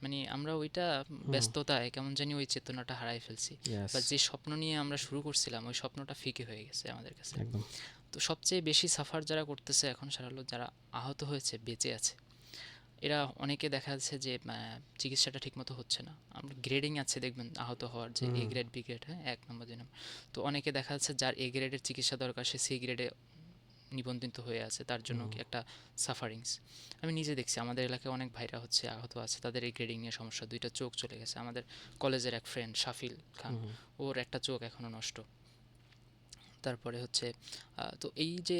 মানে আমরা ওইটা হুম, ব্যস্ততায় কেমন জানি ওই চেতনাটা হারাই ফেলছি, ইয়েস, বা যে স্বপ্ন নিয়ে আমরা শুরু করছিলাম ওই স্বপ্নটা ফিকে হয়ে গেছে আমাদের কাছে। একদম, তো সবচেয়ে বেশি সাফার যারা করতেছে এখন সেটা হলো যারা আহত হয়েছে বেঁচে আছে। এরা অনেকে দেখা যাচ্ছে যে চিকিৎসাটা ঠিকমতো হচ্ছে না। আমরা গ্রেডিং আছে দেখবেন আহত হওয়ার, যে এ হুম, গ্রেড বি গ্রেড, হ্যাঁ ১ নম্বর ২ নম্বর। তো অনেকে দেখা যাচ্ছে যার এ গ্রেডের চিকিৎসা দরকার সে সি গ্রেডে নিবন্ধিত হয়ে আছে, তার জন্য হুম, কি একটা সাফারিংস। আমি নিজে দেখছি আমাদের এলাকায় অনেক ভাইরা হচ্ছে আহত আছে, তাদের এই গ্রেডিং নিয়ে সমস্যা, ২টা চোখ চলে গেছে। আমাদের কলেজের এক ফ্রেন্ড শাফিল খান, হুম, ওর একটা চোখ এখনও নষ্ট। তারপরে হচ্ছে তো এই যে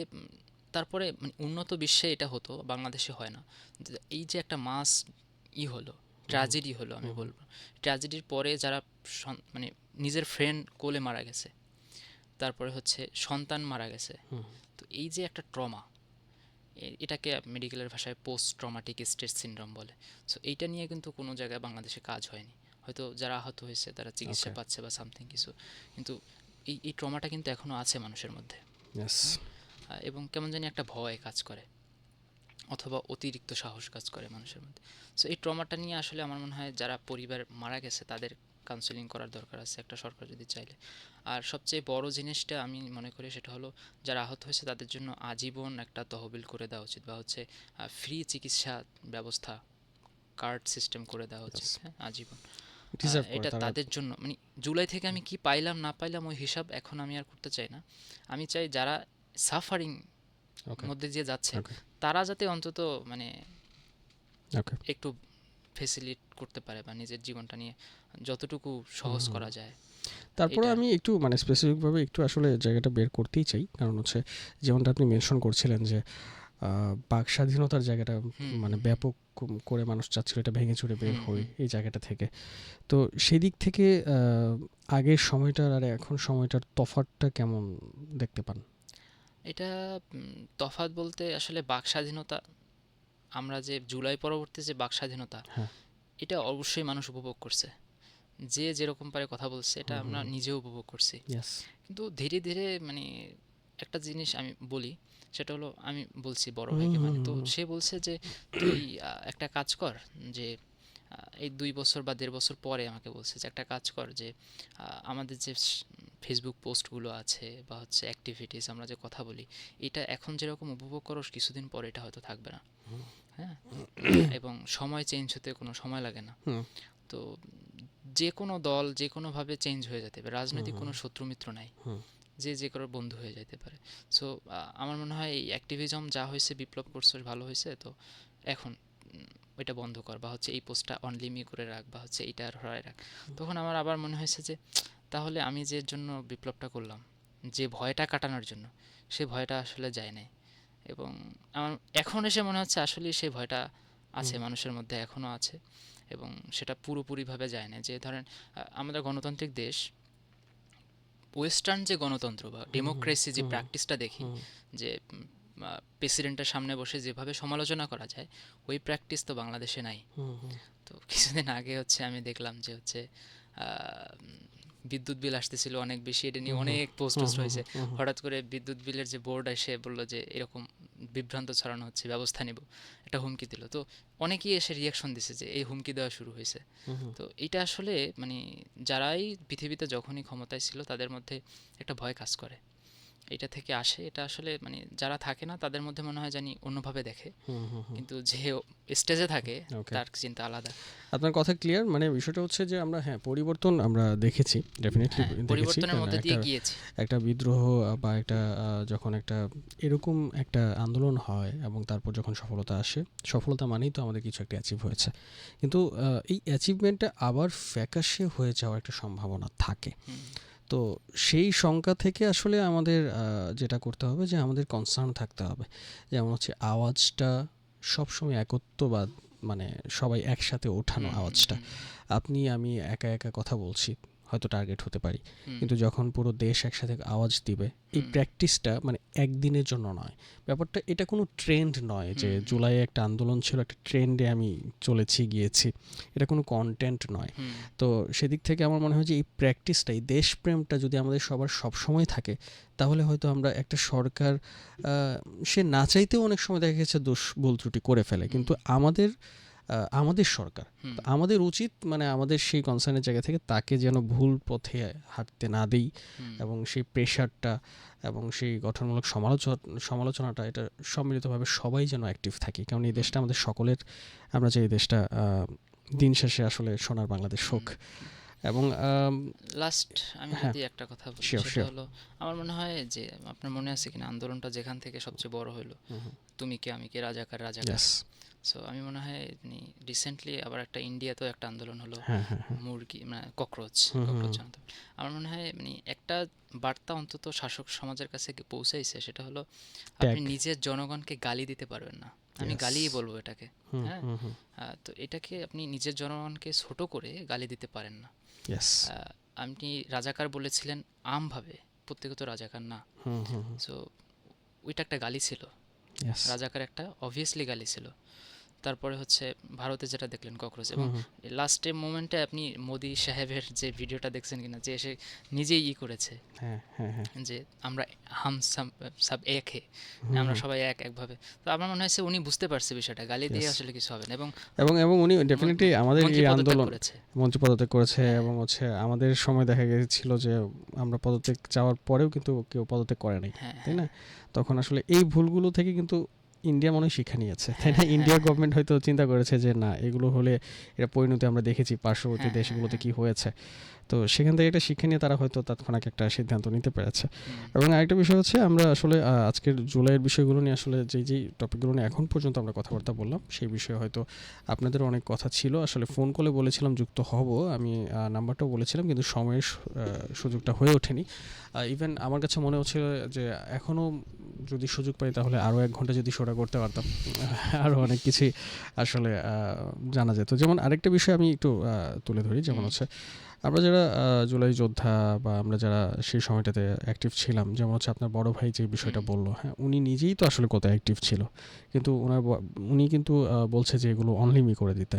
তারপরে মানে উন্নত বিশ্বে এটা হতো, বাংলাদেশে হয় না। এই যে একটা মাস হলো, হুম, ট্র্যাজেডি হলো, আমি হুম, হুম, বলবো ট্র্যাজেডির পরে যারা মানে নিজের ফ্রেন্ড কোলে মারা গেছে, তারপরে হচ্ছে সন্তান মারা গেছে। হুম, তো এই যে একটা ট্রমা, এটাকে মেডিকেলের ভাষায় পোস্ট ট্রমাটিক স্ট্রেস সিনড্রোম বলে। সো এইটা নিয়ে কিন্তু কোনো জায়গায় বাংলাদেশে কাজ হয়নি। হয়তো যারা আহত হয়েছে তারা চিকিৎসা ওকে, পাচ্ছে বা সামথিং কিছু, কিন্তু এই ট্রমাটা কিন্তু এখনও আছে মানুষের মধ্যে। ইয়েস, হ্যাঁ, এবং কেমন জানি একটা ভয় কাজ করে অথবা অতিরিক্ত সাহস কাজ করে মানুষের মধ্যে। সো এই ট্রমাটা নিয়ে আসলে আমার মনে হয় যারা পরিবার মারা গেছে তাদের কাউন্সেলিং করার দরকার আছে একটা সরকার যদি চাইলে। আর সবচেয়ে বড় জিনিসটা আমি মনে করি সেটা হলো যারা আহত হয়েছে তাদের জন্য আজীবন একটা তহবিল করে দেওয়া উচিত, বা হচ্ছে ফ্রি চিকিৎসা ব্যবস্থা, কার্ড সিস্টেম করে দেওয়া ইয়েস, উচিত, হ্যাঁ আজীবন। ডিজার্ভ করে এটা তারা, তাদের জন্য মানে জুলাই থেকে আমি কি পাইলাম না পাইলাম ওই হিসাব এখন আমি আর করতে চাই না। আমি চাই যারা সাফারিং ওকে, মধ্যে দিয়ে যাচ্ছে ওকে, তারা যাতে অন্তত মানে ওকে, একটু ফেসিলিট করতে পারে বা নিজের জীবনটা নিয়ে যতটুকু হুম, সহজ হুম। করা যায় তারপরে এটা। আমি একটু মানে স্পেসিফিকভাবে একটু আসলে জায়গাটা বের করতেই চাই, কারণ হচ্ছে যেমনটা আপনি মেনশন করছিলেন যে বাক স্বাধীনতার জায়গাটা হুম মানে হুম ব্যাপক করে মানুষ চাচ্ছিল এটা ভেঙে চুরে বের হুম হই হুম এই জায়গাটা থেকে। তো সেদিক থেকে আগের সময়টার আর এখন সময়টার তফাৎটা কেমন দেখতে পান? এটা তফাৎ বলতে আসলে বাক স্বাধীনতা, আমরা যে জুলাই পরবর্তী যে বাক স্বাধীনতা, হ্যাঁ, এটা অবশ্যই মানুষ উপভোগ করছে। যে যেরকম পারে কথা বলছে এটা হুম, হুম, আমরা হুম, নিজেও উপভোগ করছি। ইয়েস, কিন্তু ধীরে ধীরে মানে একটা জিনিস আমি বলি, সেটা হলো আমি বলছি বড় হুম, ভাইকে, হুম, মানে তো হুম, সে বলছে যে তুই একটা কাজ কর, যে এই ২ বছর বা ১.৫ বছর পরে আমাকে বলছে যে একটা কাজ কর, যে আমাদের যে ফেসবুক পোস্টগুলো আছে বা হচ্ছে অ্যাক্টিভিটিস আমরা যে কথা বলি, এটা এখন যেরকম উপভোগ করো কিছুদিন পরে এটা হয়তো থাকবে না। হ্যাঁ এবং সময় চেঞ্জ হতে কোনো সময় লাগে না। হুম তো যে কোনো দল যে কোনোভাবে চেঞ্জ হয়ে যেতে পারে, হুম রাজনৈতিক হুম কোনো শত্রু মিত্র নাই, হুম যে যে কারোর বন্ধু হয়ে যেতে পারে। সো আমার মনে হয় এই অ্যাক্টিভিজম যা হয়েছে, বিপ্লব করছে, ভালো হয়েছে। তো এখন ওইটা বন্ধ কর, বা হচ্ছে এই পোস্টটা অনলিমি করে রাখ, বা হচ্ছে এইটা হরায় রাখ। তখন আমার আবার মনে হয়েছে যে তাহলে আমি যে জন্য বিপ্লবটা করলাম, যে ভয়টা কাটানোর জন্য, সে ভয়টা আসলে যায় নাই। এবং আমার এখন এসে মনে হচ্ছে আসলে সেই ভয়টা আছে, মানুষের মধ্যে এখনও আছে, এবং সেটা পুরোপুরিভাবে যায় না। যে ধরেন আমাদের গণতান্ত্রিক দেশ, ওয়েস্টার্ন যে গণতন্ত্র বা হুম হুম ডেমোক্রেসি যে হুম প্র্যাকটিসটা দেখি, হুম যে প্রেসিডেন্টের সামনে বসে যেভাবে সমালোচনা করা যায়, ওই প্র্যাকটিস তো বাংলাদেশে নাই। হুম হুম তো কিছুদিন আগে হচ্ছে আমি দেখলাম যে হচ্ছে বিদ্যুৎ বিল আসতেছিল অনেক বেশি, এটা নিয়ে হুম অনেক পোস্ট হুম টোস্ট হুম হয়েছে। হুম হুম হঠাৎ করে বিদ্যুৎ বিলের যে বোর্ড এসে বললো যে এরকম বিভ্রান্ত ছড়ানো হচ্ছে, ব্যবস্থা নিব, একটা হুমকি দিল। তো অনেকেই এসে রিয়াকশন দিছে যে এই হুমকি দেওয়া শুরু হয়েছে। হুম তো এটা আসলে মানে যারাই পৃথিবীতে যখনই ক্ষমতায় ছিল তাদের মধ্যে একটা ভয় কাজ করে, এটা থেকে আসে। এটা আসলে মানে যারা থাকে না তাদের মধ্যে মনে হয় জানি অন্যভাবে দেখে, হুম হুম হুম কিন্তু যে স্টেজে থাকে ওকে, তার চিন্তা আলাদা। আপনার কথা ক্লিয়ার। মানে বিষয়টা হচ্ছে যে আমরা হ্যাঁ পরিবর্তন আমরা দেখেছি, ডেফিনেটলি হ্যাঁ, দেখেছি। পরিবর্তনের কারণ মধ্যে একটা দিয়ে গিয়েছি। একটা বিদ্রোহ বা একটা যখন একটা এরকম একটা আন্দোলন হয় এবং তারপর যখন সফলতা আসে, সফলতা মানেই তো আমাদের কিছু একটা অ্যাচিভ হয়েছে। কিন্তু এই অ্যাচিভমেন্টটা আবার ফ্যাকাশে হয়ে যাওয়ার একটা সম্ভাবনা থাকে। হুম তো সেই শঙ্কা থেকে আসলে আমাদের যেটা করতে হবে যে আমাদের কনসার্ন থাকতে হবে, যেমন হচ্ছে আওয়াজটা সবসময় একত্ববাদ, মানে সবাই একসাথে ওঠানো হুম হুম আওয়াজটা। হুম আপনি আমি একা একা কথা বলছি, হয়তো টার্গেট হতে পারি, হুম কিন্তু যখন পুরো দেশ একসাথে আওয়াজ দিবে, এই হুম প্র্যাকটিসটা মানে একদিনের জন্য নয়। ব্যাপারটা এটা কোনো ট্রেন্ড নয় যে হুম হুম জুলাইয়ে একটা আন্দোলন ছিল, একটা ট্রেন্ডে আমি চলেছি গিয়েছি, এটা কোনো কন্টেন্ট নয়। হুম তো সেদিক থেকে আমার মনে হয় যে এই প্র্যাকটিসটা, এই দেশপ্রেমটা যদি আমাদের সবার সবসময় থাকে, তাহলে হয়তো আমরা একটা সরকার সে না চাইতেও অনেক সময় দেখা গেছে দোষ ভুল ত্রুটি করে ফেলে, কিন্তু আমাদের সরকার, হুম তো আমাদের উচিত মানে আমাদের সেই কনসার্নের জায়গা থেকে তাকে যেন ভুল পথে হাঁটতে না দেই, হুম এবং সেই প্রেশারটা এবং সেই গঠনমূলক সমালোচনাটা এটা সম্মিলিতভাবে সবাই যেন অ্যাক্টিভ থাকি, কারণ এই হুম দেশটা আমাদের সকলের। আমরা চাই এই দেশটা দিন শেষে আসলে সোনার বাংলাদেশ হুম হোক। এবং লাস্ট আমি হ্যাঁ, যদি একটা কথা বলি, শিওর সেটা শিওর। হলো আমার মনে হয় যে আপনার মনে আছে কিনা আন্দোলনটা যেখান থেকে সবচেয়ে বড় হলো, হুম হুম তুমি কে আমি কে, রাজাকার রাজাকার। ইয়েস। সো আমি মনে হয় রিসেন্টলি আবার একটা ইন্ডিয়াতেও একটা আন্দোলন হলো, হ্যাঁ হ্যাঁ হ্যাঁ। মুরগি মানে ককরোচ, হুম হুম ককরোচ জানতো। আমার মনে হয় একটা বার্তা অন্তত শাসক সমাজের কাছে পৌঁছাইছে, সেটা হলো আপনি ট্যাগ। নিজের জনগণকে গালি দিতে পারবেন না। আমি ইয়েস। গালিই বলবো এটাকে। হুম হ্যাঁ, হুম হুম তো এটাকে আপনি নিজের জনগণকে ছোট করে গালি দিতে পারেন না। ইয়েস। আপনি রাজাকার বলেছিলেন আমভাবে, প্রত্যেকে তো রাজাকার না। হুম হুম হুম সো ওইটা একটা গালি ছিল, ইয়েস। রাজাকার একটা অবভিয়াসলি গালি ছিল। তারপরে হচ্ছে ভারতে যেটা দেখলেন ককরোচ, এবং হুম হুম লাস্টের মোমেন্টে আপনি মোদি সাহেবের যে ভিডিওটা দেখছেন কিনা, যে এসে নিজেই করেছে হ্যাঁ হ্যাঁ হ্যাঁ। যে আমরা হাম সব এক হে, হুম আমরা হুম সবাই একভাবে। তো আমার মনে হয়েছে উনি বুঝতে পারছে বিষয়টা, গালি দিয়ে ইয়েস। আসলে কিছু হবে না, এবং এবং উনি ডেফিনেটলি আমাদের মন্ত্রী এই পদত্যাগ আন্দোলন করেছে। মঞ্চ পদত্যাগ করেছে, হ্যাঁ এবং হচ্ছে আমাদের সময় দেখা গিয়েছিল যে আমরা পদত্যাগ চাওয়ার পরেও কিন্তু কেউ পদত্যাগ করে নাই, হ্যাঁ তাই হ্যাঁ না? তখন আসলে এই ভুলগুলো থেকে কিন্তু ইন্ডিয়া মনে হয় শিক্ষা নিয়েছে, তাই না? হ্যাঁ হ্যাঁ ইন্ডিয়ার হ্যাঁ গভর্নমেন্ট হয়তো চিন্তা করেছে যে না, এগুলো হলে এটা পরিণতি আমরা দেখেছি পার্শ্ববর্তী হ্যাঁ হ্যাঁ দেশগুলোতে হ্যাঁ কি হয়েছে। তো সেখান থেকে একটা শিক্ষা নিয়ে তারা হয়তো তাৎক্ষণিক একটা সিদ্ধান্ত নিতে পেরেছে। হুম এবং আরেকটা বিষয় হচ্ছে আমরা আসলে আজকের জুলাইয়ের বিষয়গুলো নিয়ে আসলে যেই টপিকগুলো নিয়ে এখন পর্যন্ত আমরা কথাবার্তা বললাম, সেই বিষয়ে হয়তো আপনাদেরও অনেক কথা ছিল। আসলে ফোন কলে বলেছিলাম যুক্ত হব, আমি নাম্বারটাও বলেছিলাম, কিন্তু সময়ের সুযোগটা হয়ে ওঠেনি। ইভেন আমার কাছে মনে হচ্ছে যে এখনও যদি সুযোগ পাই তাহলে আরও 1 ঘন্টা যদি শোটা করতে পারতাম, আরও অনেক কিছুই আসলে জানা যেত। যেমন আরেকটা বিষয় আমি একটু তুলে ধরি, যেমন হুম হচ্ছে আমরা যারা জুলাই যোদ্ধা বা আমরা যারা সেই সময়টাতে অ্যাক্টিভ ছিলাম, যেমন হচ্ছে আপনার বড় ভাই যে বিষয়টা হুম বললো, হ্যাঁ উনি নিজেই তো আসলে কত অ্যাক্টিভ ছিল, কিন্তু উনি কিন্তু বলছে যে এগুলো অনলিমি করে দিতে।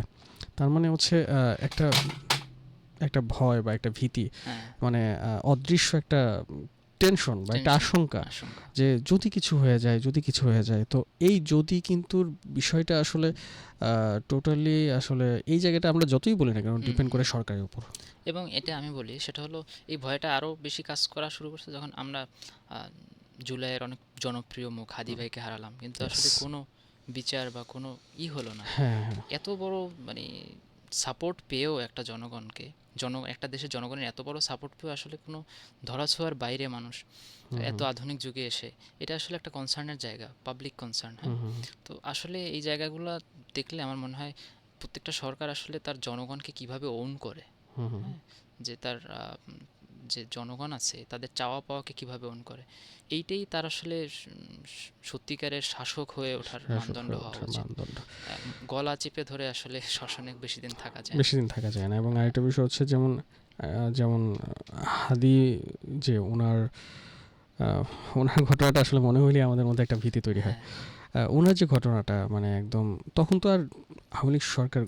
তার মানে হচ্ছে একটা একটা ভয় বা একটা ভীতি, হ্যাঁ মানে অদৃশ্য একটা টেনশন বা একটা টেনশন, আশঙ্কা, আশঙ্কা। যে যদি কিছু হয়ে যায়, যদি কিছু হয়ে যায়। তো এই যদি কিন্তুর বিষয়টা আসলে টোটালি আসলে এই জায়গাটা আমরা যতই বলি না কেন হুম ডিপেন্ড করে হুম সরকারের উপর। এবং এটা আমি বলি সেটা হলো এই ভয়টা আরও বেশি কাজ করা শুরু করছে যখন আমরা আহ, জুলাইয়ের অনেক জনপ্রিয় মুখ হাদি ভাইকে হারালাম, কিন্তু ইয়েস। আসলে কোনো বিচার বা কোনো হলো না। হ্যাঁ, হ্যাঁ। এত বড় মানে সাপোর্ট পেয়েও একটা জনগণকে একটা দেশের জনগণের এত বড় সাপোর্ট পেয়েও আসলে কোনো ধরাছোঁয়ার বাইরে মানুষ হুম, এত হুম, আধুনিক যুগে এসে এটা আসলে একটা কনসার্নের জায়গা, পাবলিক কনসার্ন। হুম, হ্যাঁ, হুম, তো আসলে এই জায়গাগুলো দেখলে আমার মনে হয় প্রত্যেকটা সরকার আসলে তার জনগণকে কিভাবে ওন করে, হুম, হুম, হ্যাঁ, যে তার যে জনগণ আছে তাদের চাওয়া পাওয়াকে কিভাবে ওন করে, এইটাই তার আসলে সত্যিকারের শাসক হয়ে ওঠার শাসক মানদণ্ড হয়ে হওয়া ওঠার উচিত। মানদণ্ড। গলা চেপে ধরে আসলে শ্মশানে বেশি দিন থাকা যায় না। বেশিদিন থাকা যায় না। এবং আরেকটা বিষয় হচ্ছে যেমন যেমন হাদি, যে উনার ঘটনাটা আসলে মনে হইলে আমাদের মধ্যে একটা ভীতি তৈরি হয়। হ্যাঁ, উনার যে ঘটনাটা মানে একদম তখন তো আর আওয়ামী লীগ সরকার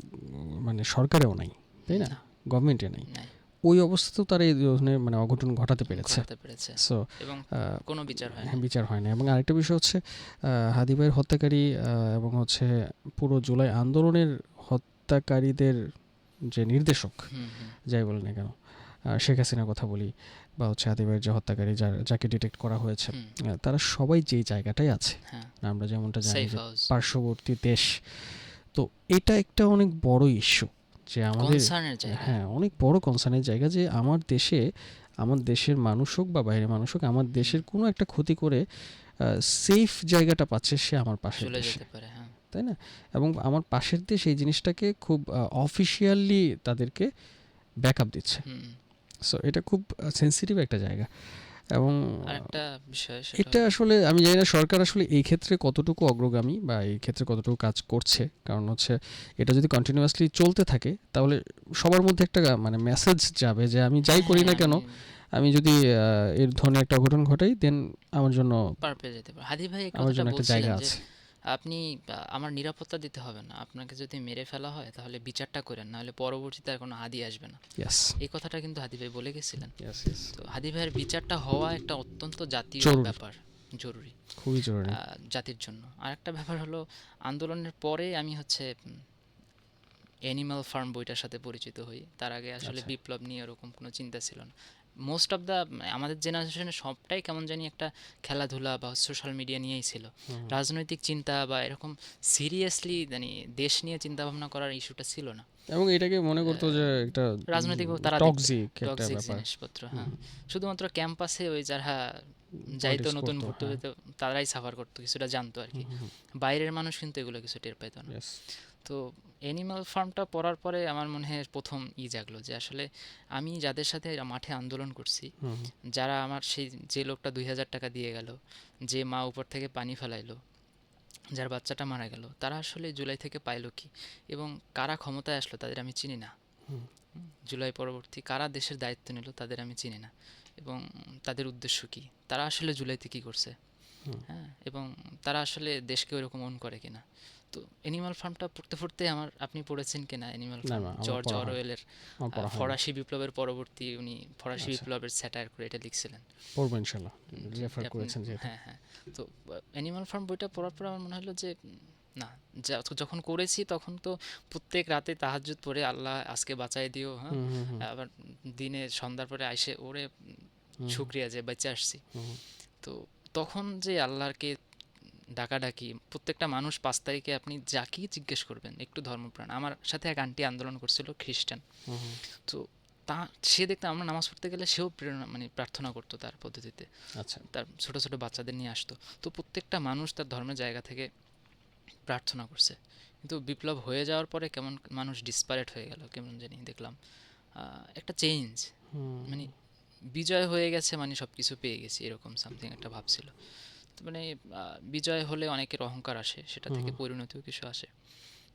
মানে সরকারেও নাই, তাই না? না, গভর্নমেন্টে নাই। নাই, ওই অবস্থাতেও তারা এই ধরনের মানে অঘটন ঘটাতে পেরেছে। ঘটাতে পেরেছে সো এবং কোনো বিচার হয় না। হ্যাঁ, বিচার হয় না। এবং আরেকটা বিষয় হচ্ছে হাদি ভাইয়ের হত্যাকারী এবং হচ্ছে পুরো জুলাই আন্দোলনের হত্যাকারীদের যে নির্দেশক, হুম, হুম, যাই বলি না কেন, শেখ হাসিনার কথা বলি বা হচ্ছে হাদি ভাইয়ের যে হত্যাকারী যাকে ডিটেক্ট করা হয়েছে, হুম, তারা সবাই যেই জায়গাটায় আছে, হ্যাঁ, আমরা যেমনটা জানি সেফ যে হাউস, পার্শ্ববর্তী দেশ, তো এটা একটা অনেক বড় ইস্যু যে আমাদের, কনসার্নের জায়গা। হ্যাঁ, অনেক বড় কনসার্নের জায়গা যে আমার দেশে, আমার দেশের মানুষ হোক বা বাইরের মানুষ হোক, আমার হুম, দেশের কোনো একটা ক্ষতি করে সেফ জায়গাটা পাচ্ছে সে আমার পাশের চলে দেশে, যেতে পারে, হ্যাঁ। তাই না? এবং আমার পাশের দেশ এই জিনিসটাকে খুব অফিসিয়ালি তাদেরকে ব্যাকআপ দিচ্ছে। হুম, সো এটা খুব সেনসিটিভ একটা জায়গা। এবং আরেকটা বিষয় সেটা এটা হলো আসলে আমি জানি না সরকার আসলে এই ক্ষেত্রে কতটুকু অগ্রগামী বা এই ক্ষেত্রে কতটুকু কাজ করছে। কারণ হচ্ছে এটা যদি কন্টিনিউয়াসলি চলতে থাকে তাহলে সবার মধ্যে একটা মানে মেসেজ যাবে যে আমি যাই হ্যাঁ, করি হ্যাঁ, না কেন, আমি আমি যদি এর ধরনের একটা অঘটন ঘটাই দেন আমার জন্য, পার পেয়ে যেতে পারি। হাদি ভাই এই আমার কথাটা জন্য একটা জায়গা বলছিলেন যে আছে। আপনি আমার নিরাপত্তা দিতে হবে না, আপনাকে যদি মেরে ফেলা হয় তাহলে বিচারটা করেন, নাহলে পরবর্তীতে আর কোনো হাদি আসবে না। ইয়েস, এই কথাটা কিন্তু হাদি ভাই বলে গেছিলেন। Yes, yes. তো হাদি ভাইয়ের বিচারটা হওয়া একটা অত্যন্ত জাতীয় জরুরি, ব্যাপার, জরুরি খুবই জরুরি। জাতির জন্য। আর একটা ব্যাপার হলো আন্দোলনের পরে আমি হচ্ছে অ্যানিমাল ফার্ম বইটার সাথে পরিচিত হই। তার আগে আসলে আচ্ছা। বিপ্লব নিয়ে ওরকম কোনো চিন্তা ছিল না। মোস্ট অফ দ্য আমাদের জেনারেশনে সবটাই কেমন জানি একটা খেলাধুলা বা সোশ্যাল মিডিয়া নিয়েই ছিল। হুম। রাজনৈতিক চিন্তা বা এরকম সিরিয়াসলি মানে দেশ নিয়ে চিন্তা ভাবনা করার ইস্যুটা ছিল না। এবং এটাকে মনে করতো যে একটা রাজনৈতিকভাবে তারা দেখবে টক্সিক একটা টক্সিক ব্যাপার। জিনিসপত্র, হুম, হ্যাঁ। শুধুমাত্র ক্যাম্পাসে ওই যারা যাইতো পলিটিক্স নতুন করতো, ভর্তি হ্যাঁ। হইতো তারাই সাফার করতো, কিছুটা জানতো আর কি। হুম, হুম, হুম। বাইরের মানুষ কিন্তু এগুলো কিছু টের পাইতো না। ইয়েস। তো অ্যানিমাল ফার্মটা পড়ার পরে আমার মনে হয় প্রথম জাগলো যে আসলে আমি যাদের সাথে মাঠে আন্দোলন করছি, হুম, হুম, যারা আমার সেই যে লোকটা 2,000 টাকা দিয়ে গেল, যে মা উপর থেকে পানি ফেলাইলো, যার বাচ্চাটা মারা গেল, তারা আসলে জুলাই থেকে পাইলো কি, এবং কারা ক্ষমতায় আসলো তাদের আমি চিনি না। হুম, জুলাই পরবর্তী কারা দেশের দায়িত্ব নিল তাদের আমি চিনি না, এবং তাদের উদ্দেশ্য কি, তারা আসলে জুলাইতে কি করছে, হুম। হ্যাঁ, এবং তারা আসলে দেশকে ওইরকম ওন করে কিনা। তো অ্যানিমাল ফার্মটা পড়তে পড়তে আমার, আপনি পড়েছেন কিনা অ্যানিমাল না, ফার্ম, না, আমার জর্জ পড়া হয়নি। অরওয়েলের আমার পড়া হয়নি। ফরাসি বিপ্লবের পরবর্তী, উনি ফরাসি আচ্ছা, বিপ্লবের স্যাটায়ার করে এটা লিখছিলেন। পড়বো ইনশাল্লাহ। জি, রেফার আপনি, করেছেন যেহেতু। হ্যাঁ, হ্যাঁ। তো অ্যানিমাল ফার্ম বইটা পড়ার পর আমার মনে হলো যে না, যখন করেছি তখন তো প্রত্যেক রাতে তাহাজ্জুদ পড়ে আল্লাহ আজকে বাঁচাই দিও, হ্যাঁ, হুম, হুম, হুম, আবার দিনে সন্ধ্যার পরে আইসে ওরে হুম, শুক্রিয়া যে বেঁচে আসছি। হুম, তো তখন যে আল্লাহকে ডাকাডাকি, প্রত্যেকটা মানুষ 5 তারিখে আপনি যাকেই জিজ্ঞেস করবেন একটু ধর্মপ্রাণ, আমার সাথে এক আন্টি আন্দোলন করছিল খ্রিস্টান। হুম, হুম। তো তা সে দেখতে আমরা নামাজ পড়তে গেলে সেও প্রেরণা মানে প্রার্থনা করতো তার পদ্ধতিতে, আচ্ছা। তার ছোট ছোট বাচ্চাদের নিয়ে আসতো। তো প্রত্যেকটা মানুষ তার ধর্মের জায়গা থেকে প্রার্থনা করছে। কিন্তু বিপ্লব হয়ে যাওয়ার পরে কেমন মানুষ ডিসপারেট হয়ে গেল, কেমন জানি দেখলাম একটা চেঞ্জ, হুম, মানে বিজয় হয়ে গেছে মানে সব কিছু পেয়ে গেছি এরকম সামথিং একটা ভাবছিল। তো মানে বিজয় হলে অনেকের অহংকার আসে, সেটা হুম, থেকে হুম, পরিণতিও কিছু আসে।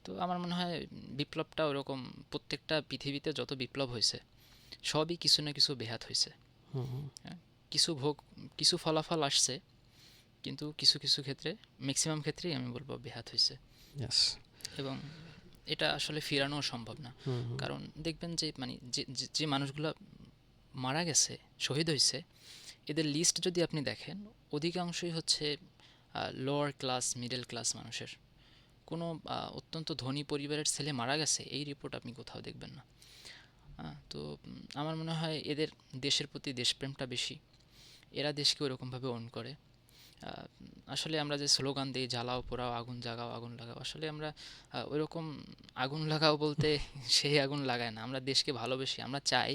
তো আমার মনে হয় বিপ্লবটা ওরকম, প্রত্যেকটা পৃথিবীতে যত বিপ্লব হয়েছে সবই কিছু না কিছু বেহাত হয়েছে, হুম, হুম। হ্যাঁ। কিছু কিছু ফলাফল আসছে, কিন্তু কিছু কিছু ক্ষেত্রে, ম্যাক্সিমাম ক্ষেত্রেই আমি বলবো বেহাত হয়েছে। ইয়েস। এবং এটা আসলে ফেরানোও সম্ভব না। হুম, হুম, কারণ দেখবেন যে মানে যে মানুষগুলো মারা গেছে, শহীদ হয়েছে, এদের লিস্ট যদি আপনি দেখেন, অধিকাংশই হচ্ছে লোয়ার ক্লাস, মিডল ক্লাস মানুষের। কোনো অত্যন্ত ধনী পরিবারের ছেলে মারা গেছে এই রিপোর্ট আপনি কোথাও দেখবেন না। তো আমার মনে হয় এদের দেশের প্রতি দেশপ্রেমটা বেশি, এরা দেশকে ওরকমভাবে ওন করে। আসলে আমরা যে স্লোগান দিই জ্বালাও পোড়াও আগুন জাগাও আগুন লাগাও, আসলে আমরা ওইরকম আগুন লাগাও বলতে সেই আগুন লাগায় না। আমরা দেশকে ভালোবাসি, আমরা চাই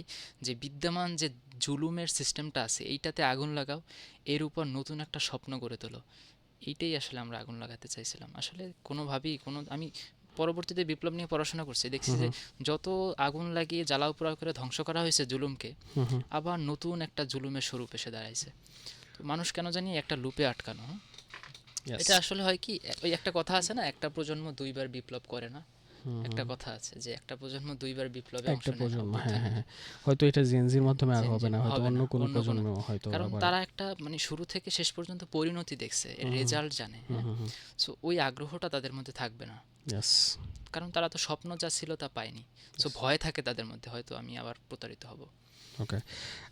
যে বিদ্যমান যে জুলুমের সিস্টেমটা আছে এইটাতে আগুন লাগাও, এর উপর নতুন একটা স্বপ্ন গড়ে তোলো। এইটাই আসলে আমরা আগুন লাগাতে চাইছিলাম। আসলে কোনোভাবেই আমি পরবর্তীতে বিপ্লব নিয়ে পড়াশোনা করছি, দেখছি হুম, যে হুম, যত আগুন লাগিয়ে জ্বালাও পোড়াও করে ধ্বংস করা হয়েছে জুলুমকে, হুম, হুম। আবার নতুন একটা জুলুমের স্বরূপ এসে দাঁড়াইছে। তো মানুষ কেন জানি একটা লুপে আটকানো, হ্যাঁ? Yes. এটা আসলে হয় কি, ওই একটা কথা আছে না, একটা প্রজন্ম দুইবার বিপ্লব করে না। হুম, একটা হুম। কথা আছে যে একটা প্রজন্ম দুইবার বিপ্লবে অংশ একটা নেয় না, প্রজন্ম, হ্যাঁ, অভ্যুত্থানে। হ্যাঁ, হ্যাঁ। হয়তো এটা জেনজির মাধ্যমে আর হবে জেনজির না, হয়তো হবে অন্য না, কোনো অন্য কোনো। প্রজন্ম হয়তো কারণ আবার। তারা একটা মানে শুরু থেকে শেষ পর্যন্ত পরিণতি দেখছে, হুম, হুম, রেজাল্ট জানে, হুম, হ্যাঁ। হুম, হুম। সো ওই আগ্রহটা তাদের মধ্যে থাকবে না, Yes. কারণ তারা তো স্বপ্ন যা ছিল তা পায়নি। So Yes. ভয় থাকে তাদের মধ্যে, হয়তো আমি আবার প্রতারিত হব। ওকে।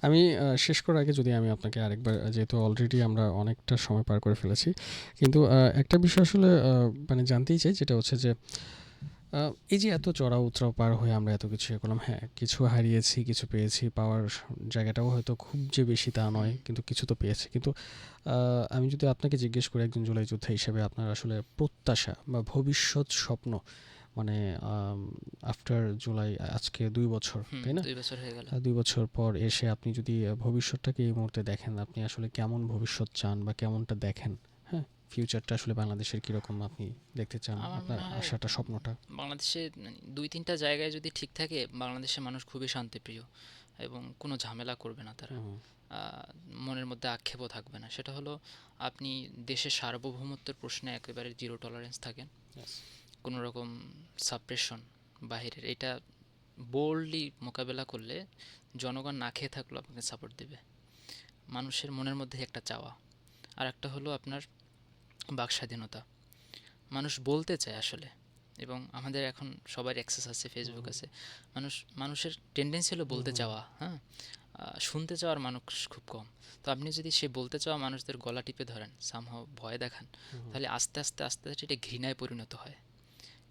আমি শেষ করার আগে যদি আমি আপনাকে আরেকবার, যেহেতু অলরেডি আমরা অনেকটা সময় পার করে ফেলেছি, কিন্তু একটা বিষয় আসলে মানে জানতেই চাই, যেটা হচ্ছে যে এই যে এত চড়া উতরাও পার হয়ে আমরা এত কিছু করলাম, হ্যাঁ, কিছু হারিয়েছি, কিছু পেয়েছি, পাওয়ার জায়গাটাও হয়তো খুব যে বেশি তা নয়, হুম। কিন্তু কিছু তো পেয়েছি। কিন্তু আমি যদি আপনাকে জিজ্ঞেস করি একজন জুলাই যোদ্ধা হিসেবে আপনার আসলে প্রত্যাশা বা ভবিষ্যৎ স্বপ্ন, মানে আফটার জুলাই, আজকে ২ বছর, হুম, তাই না? 2 বছর হয়ে গেল। ২ বছর পর এসে আপনি যদি ভবিষ্যৎটাকে এই মুহূর্তে দেখেন, আপনি আসলে কেমন ভবিষ্যৎ চান বা কেমনটা দেখেন? হ্যাঁ, ফিউচারটা আসলে বাংলাদেশের কীরকম আপনি দেখতে চান, আমার আপনার মনে হয় আশাটা, স্বপ্নটা? বাংলাদেশে মানে 2-3টা জায়গায় যদি ঠিক থাকে, বাংলাদেশের মানুষ খুবই শান্তিপ্রিয় এবং কোনো ঝামেলা করবে না তারা। হুম, মনের মধ্যে আক্ষেপও থাকবে না। সেটা হলো, আপনি দেশের সার্বভৌমত্বের প্রশ্নে একেবারে জিরো টলারেন্স থাকেন। yes. কোনো রকম সাপ্রেশন বাহিরের, এটা বোল্ডলি মোকাবেলা করলে জনগণ না খেয়ে থাকলেও আপনাকে সাপোর্ট দেবে। মানুষের মনের মধ্যে একটা চাওয়া। আর একটা হলো আপনার বাক স্বাধীনতা। মানুষ বলতে চায় আসলে, এবং আমাদের এখন সবার অ্যাক্সেস আছে, ফেসবুক হুম, আছে। মানুষের টেন্ডেন্সি হলো হুম, বলতে হুম, চাওয়া, হ্যাঁ। শুনতে চাওয়ার মানুষ খুব কম। তো আপনি যদি সে বলতে চাওয়া মানুষদের গলা টিপে ধরেন, সামহাও ভয় দেখান, হুম, তাহলে আস্তে আস্তে আস্তে আস্তে এটা ঘৃণায় পরিণত হয়।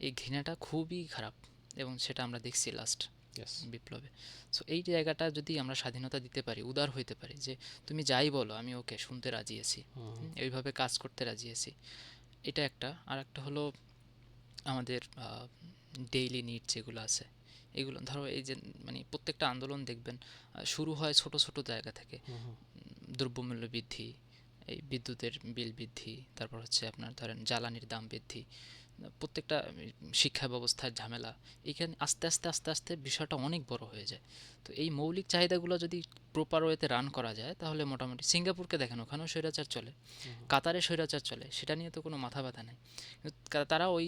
এই ঘৃণাটা খুবই খারাপ, এবং সেটা আমরা দেখছি লাস্ট yes. বিপ্লবে। সো এই জায়গাটা যদি আমরা স্বাধীনতা দিতে পারি, উদার হইতে পারি, যে তুমি যাই বলো আমি ওকে শুনতে রাজি আছি, হুম, এইভাবে কাজ করতে রাজি আছি, এটা একটা। আর একটা হলো আমাদের ডেইলি নিড যেগুলো আছে, এগুলো ধরো এই যে মানে প্রত্যেকটা আন্দোলন দেখবেন শুরু হয় ছোট ছোট জায়গা থেকে। হুম, হুম, দ্রব্যমূল্য বৃদ্ধি, এই বিদ্যুতের বিল বৃদ্ধি, তারপর হচ্ছে আপনার ধরেন জ্বালানির দাম বৃদ্ধি, প্রত্যেকটা শিক্ষা ব্যবস্থার ঝামেলা, এখানে আস্তে আস্তে আস্তে আস্তে বিষয়টা অনেক বড় হয়ে যায়। তো এই মৌলিক চাহিদাগুলো যদি প্রপার ওয়েতে রান করা যায়, তাহলে মোটামুটি সিঙ্গাপুরকে দেখেন, ওখানেও স্বৈরাচার চলে, হুম, কাতারে স্বৈরাচার চলে, সেটা নিয়ে তো কোনো মাথা ব্যথা নেই। কিন্তু তারা ওই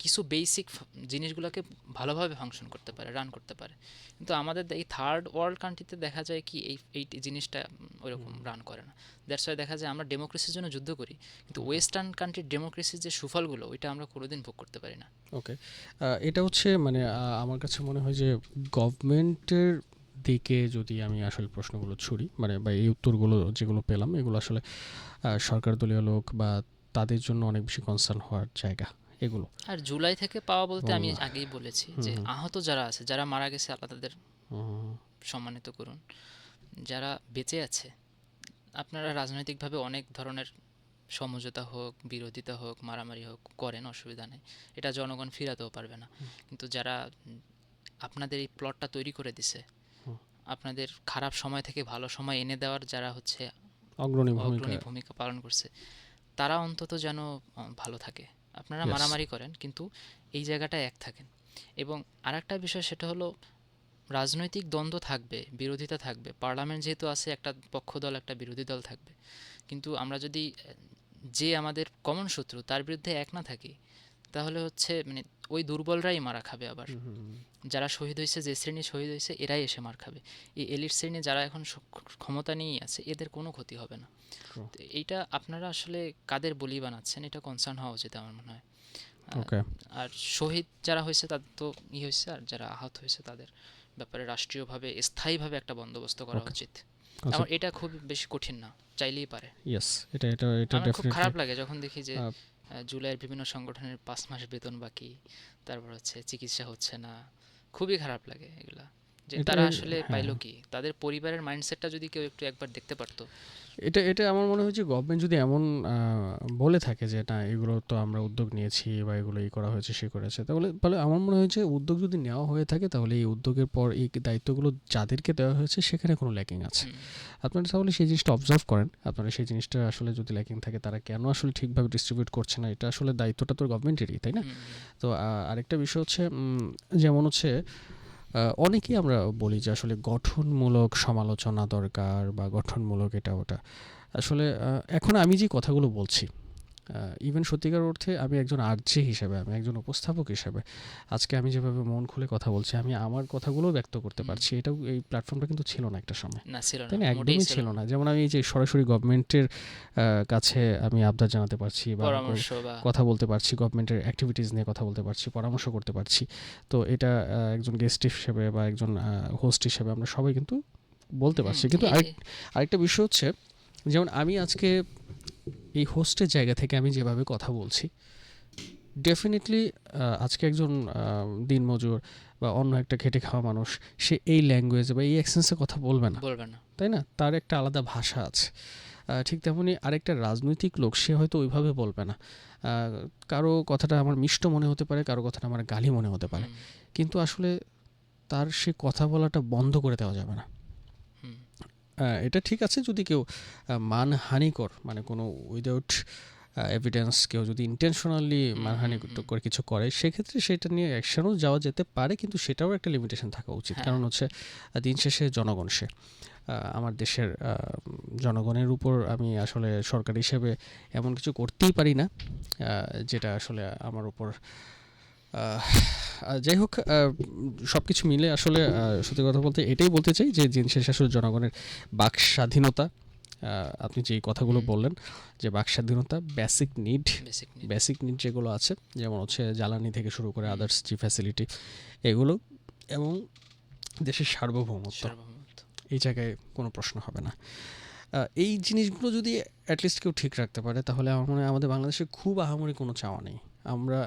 কিছু বেসিক জিনিসগুলোকে ভালোভাবে ফাংশন করতে পারে, রান করতে পারে। কিন্তু আমাদের এই থার্ড ওয়ার্ল্ড কান্ট্রিতে দেখা যায় কি, এই জিনিসটা ওইরকম হুম, রান করে না। দ্যাটস ওয়াই দেখা যায় আমরা ডেমোক্রেসির জন্য যুদ্ধ করি, কিন্তু হুম, হুম। ওয়েস্টার্ন কান্ট্রির ডেমোক্রেসির যে সুফলগুলো, ওইটা আমরা কোনোদিন ভোগ করতে পারি না। ওকে। এটা হচ্ছে মানে আমার কাছে মনে হয় যে গভর্নমেন্টের দিকে যদি আমি আসলে প্রশ্নগুলো ছুড়ি, মানে বা এই উত্তরগুলো যেগুলো পেলাম, এগুলো আসলে সরকার দলীয় লোক বা তাদের জন্য অনেক বেশি কনসার্ন হওয়ার জায়গা এগুলো। আর জুলাই থেকে পাওয়া বলতে এবং আমি আগেই বলেছি হুম, যে হুম, আহত যারা আছে, যারা মারা গেছে, আল্লাহ তাদের হুম, সম্মানিত করুন। যারা বেঁচে আছে, আপনারা রাজনৈতিকভাবে অনেক ধরনের সমঝোতা হোক, বিরোধিতা হোক, মারামারি হোক করেন, অসুবিধা নেই, এটা জনগণ ফিরাতেও পারবে না। কিন্তু যারা আপনাদের এই প্লটটা তৈরি করে দিছে, হুম। আপনাদের খারাপ সময় থেকে ভালো সময় এনে দেওয়ার যারা হচ্ছে অগ্রণী ভূমিকা। অগ্রণী ভূমিকা পালন করছে, তারা অন্তত যেন ভালো থাকে। আপনারা ইয়েস। মারামারি করেন, কিন্তু এই জায়গাটায় এক থাকেন। এবং আরেকটা বিষয়, সেটা হলো রাজনৈতিক দ্বন্দ্ব থাকবে, বিরোধিতা থাকবে, পার্লামেন্ট যেহেতু আছে, একটা পক্ষ দল একটা বিরোধী দল থাকবে। কিন্তু আমরা যদি যে আমাদের কমন শত্রু তার বিরুদ্ধে এক না থাকি, তাহলে হচ্ছে মানে ওই দুর্বলরাই মারা খাবে আবার। হুম, হুম, হুম। যারা শহীদ হয়েছে, যে শ্রেণী শহীদ হয়েছে, এরাই এসে মার খাবে। এই এলিট শ্রেণী যারা এখন ক্ষমতা নিয়েই আছে, এদের কোনো ক্ষতি হবে না। True. তো এইটা আপনারা আসলে কাদের বলি বানাচ্ছেন, এটা কনসার্ন হওয়া উচিত আমার মনে হয়। ওকে। আর শহীদ যারা হয়েছে তাদের তো হয়েছে, আর যারা আহত হয়েছে তাদের ব্যাপারে রাষ্ট্রীয়ভাবে স্থায়ীভাবে একটা বন্দোবস্ত করা ওকে। উচিত। আচ্ছা। আমার এটা খুব বেশি কঠিন না, চাইলেই পারে। ইয়েস। এটা এটা এটা আমার খুব ডেফিনেটলি। খারাপ লাগে যখন দেখি যে জুলাইয়ের বিভিন্ন সংগঠনের 5 মাস বেতন বাকি, তারপর হচ্ছে চিকিৎসা হচ্ছে না। খুবই খারাপ লাগে এগুলা, যে এটা তারা আসলে হ্যাঁ, পাইলো কি, তাদের পরিবারের মাইন্ডসেটটা যদি কেউ একটু একবার দেখতে পারতো। এটা এটা আমার মনে হয় যে গভর্নমেন্ট যদি এমন বলে থাকে যে না এগুলো তো আমরা উদ্যোগ নিয়েছি বা এগুলো এই করা হয়েছে সে করেছে, তাহলে তাহলে আমার মনে হয় যে উদ্যোগ যদি নেওয়া হয়ে থাকে তাহলে এই উদ্যোগের পর এই দায়িত্বগুলো যাদেরকে দেওয়া হয়েছে সেখানে কোনো ল্যাকিং আছে। হুম, আপনারা তাহলে সেই জিনিসটা অবজার্ভ করেন, আপনারা সেই জিনিসটা আসলে যদি ল্যাকিং থাকে তারা কেন আসলে ঠিকভাবে ডিস্ট্রিবিউট করছে না, এটা আসলে দায়িত্বটা তো গভর্নমেন্টেরই, তাই না? হুম, তো আরেকটা বিষয় হচ্ছে যেমন হচ্ছে অনেকেই আমরা বলি যে আসলে গঠনমূলক সমালোচনা দরকার বা গঠনমূলক এটা ওটা। আসলে এখন আমি যে কথাগুলো বলছি, ইভেন সত্যিকার অর্থে আমি একজন আরজে হিসেবে, আমি একজন উপস্থাপক হিসেবে আজকে আমি যেভাবে মন খুলে কথা বলছি, আমি আমার কথাগুলো ব্যক্ত করতে হুম। পারছি। এটাও এই প্ল্যাটফর্মটা কিন্তু ছিল না একটা সময়, না ছিল তাই না, না? মোটেই একদমই ছিল ছিল না। না। যেমন আমি এই যে সরাসরি গভর্নমেন্টের কাছে আমি আবদার জানাতে পারছি বা আমি পরামর্শ বা কথা বলতে পারছি, গভর্নমেন্টের অ্যাক্টিভিটিস নিয়ে কথা বলতে পারছি, পরামর্শ করতে পারছি। তো এটা একজন গেস্ট হিসেবে বা একজন হোস্ট হিসেবে আমরা সবাই কিন্তু বলতে হুম, পারছি। কিন্তু এই আরেকটা বিষয় হচ্ছে, যেমন আমি আজকে এই হোস্টের জায়গা থেকে আমি যেভাবে কথা বলছি, ডেফিনিটলি আজকে একজন দিনমজুর বা অন্য একটা খেটে খাওয়া মানুষ সে এই ল্যাঙ্গুয়েজে বা এই অ্যাকসেন্সে কথা বলবে না, বলবে না। তাই না? তার একটা আলাদা ভাষা আছে। ঠিক তেমনি আরেকটা রাজনৈতিক লোক সে হয়তো ওইভাবে বলবে না। কারো কথাটা আমার মিষ্ট মনে হতে পারে, কারো কথাটা আমার গালি মনে হতে পারে, হুম, কিন্তু আসলে তার সে কথা বলাটা বন্ধ করে দেওয়া যাবে না। হুম, এটা ঠিক আছে যদি কেউ মানহানিকর মানে কোনো উইদাউট এভিডেন্স কেউ যদি ইন্টেনশনালি হুম, মানহানি হুম, হুম। করে কিছু করে, সেক্ষেত্রে সেটা নিয়ে অ্যাকশনও যাওয়া যেতে পারে, কিন্তু সেটাও একটা লিমিটেশন থাকা উচিত। হ্যাঁ, কারণ হচ্ছে দিন শেষে জনগণ সে আমার দেশের জনগণের উপর আমি আসলে সরকার হিসেবে এমন কিছু করতেই পারি না যেটা আসলে আমার উপর যাই হোক, সব কিছু মিলে আসলে সত্যি কথা বলতে এটাই বলতে চাই যে দিন শেষে আসলে জনগণের বাক স্বাধীনতা, আপনি যে কথাগুলো হুম, বললেন যে বাক স্বাধীনতা, basic need, basic need. Basic need যেগুলো আছে যেমন হচ্ছে জ্বালানি থেকে শুরু করে হুম, আদার্স যে ফ্যাসিলিটি এগুলো, এবং দেশের সার্বভৌমত্ব, সার্বভৌমত্ব। এই জায়গায় কোনো প্রশ্ন হবে না। এই জিনিসগুলো যদি অ্যাটলিস্ট কেউ ঠিক রাখতে পারে তাহলে আমার মনে হয় আমাদের বাংলাদেশে খুব আহামরি কোনো চাওয়া নেই। আমরা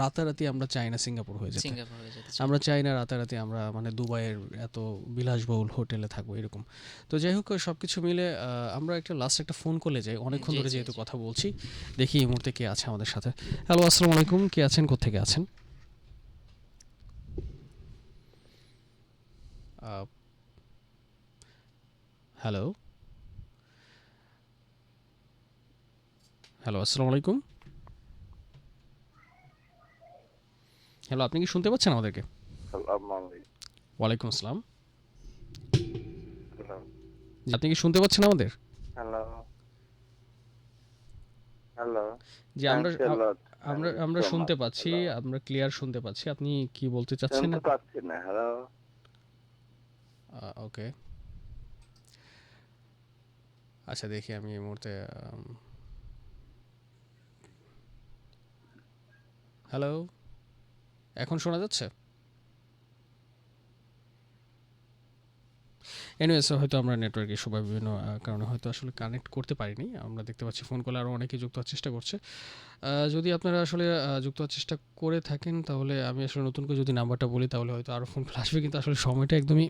রাতারাতি আমরা চাই না সিঙ্গাপুর হয়ে যেতে, সিঙ্গাপুর হয়ে যেতে চায়। আমরা চাই না রাতারাতি আমরা মানে দুবাইয়ের এত বিলাসবহুল হোটেলে থাকবো এরকম। তো যাই হোক সব কিছু মিলে আমরা একটা লাস্ট একটা ফোন করলে যাই, অনেকক্ষণ জি, ধরে জি, যেহেতু জি। কথা বলছি, দেখি এই মুহূর্তে কে আছে আমাদের সাথে। হ্যালো, আসসালামু আলাইকুম, কে আছেন, কোত্থেকে আছেন? হ্যালো, হ্যালো, আসসালামু আলাইকুম। হ্যালো, আপনি কি শুনতে পাচ্ছেন আমাদেরকে? সালাম আলাইকুম। ওয়ালাইকুম আসসালাম। হ্যালো, জি, আপনি কি শুনতে পাচ্ছেন আমাদের? Hello, hello. জি, আমরা থ্যাংকস এ লট। আমরা থ্যাংক ইউ আমরা সো শুনতে মাচ। পাচ্ছি, হ্যালো। আমরা ক্লিয়ার শুনতে পাচ্ছি। আপনি কি বলতে চাচ্ছেন? শুনতে পাচ্ছি না। হ্যালো। ওকে, আচ্ছা দেখি আমি এই মুহূর্তে হ্যালো, এখন শোনা যাচ্ছে? এনিওয়েজ হয়তো আমরা নেটওয়ার্ক ইস্যু বা বিভিন্ন কারণে হয়তো আসলে কানেক্ট করতে পারিনি। আমরা দেখতে পাচ্ছি ফোন কলে আরও অনেকেই যুক্ত হওয়ার চেষ্টা করছে। যদি আপনারা আসলে যুক্ত হওয়ার চেষ্টা করে থাকেন তাহলে আমি আসলে নতুন করে যদি নাম্বারটা বলি তাহলে হয়তো আরও ফোন কল আসবে, কিন্তু আসলে সময়টা একদমই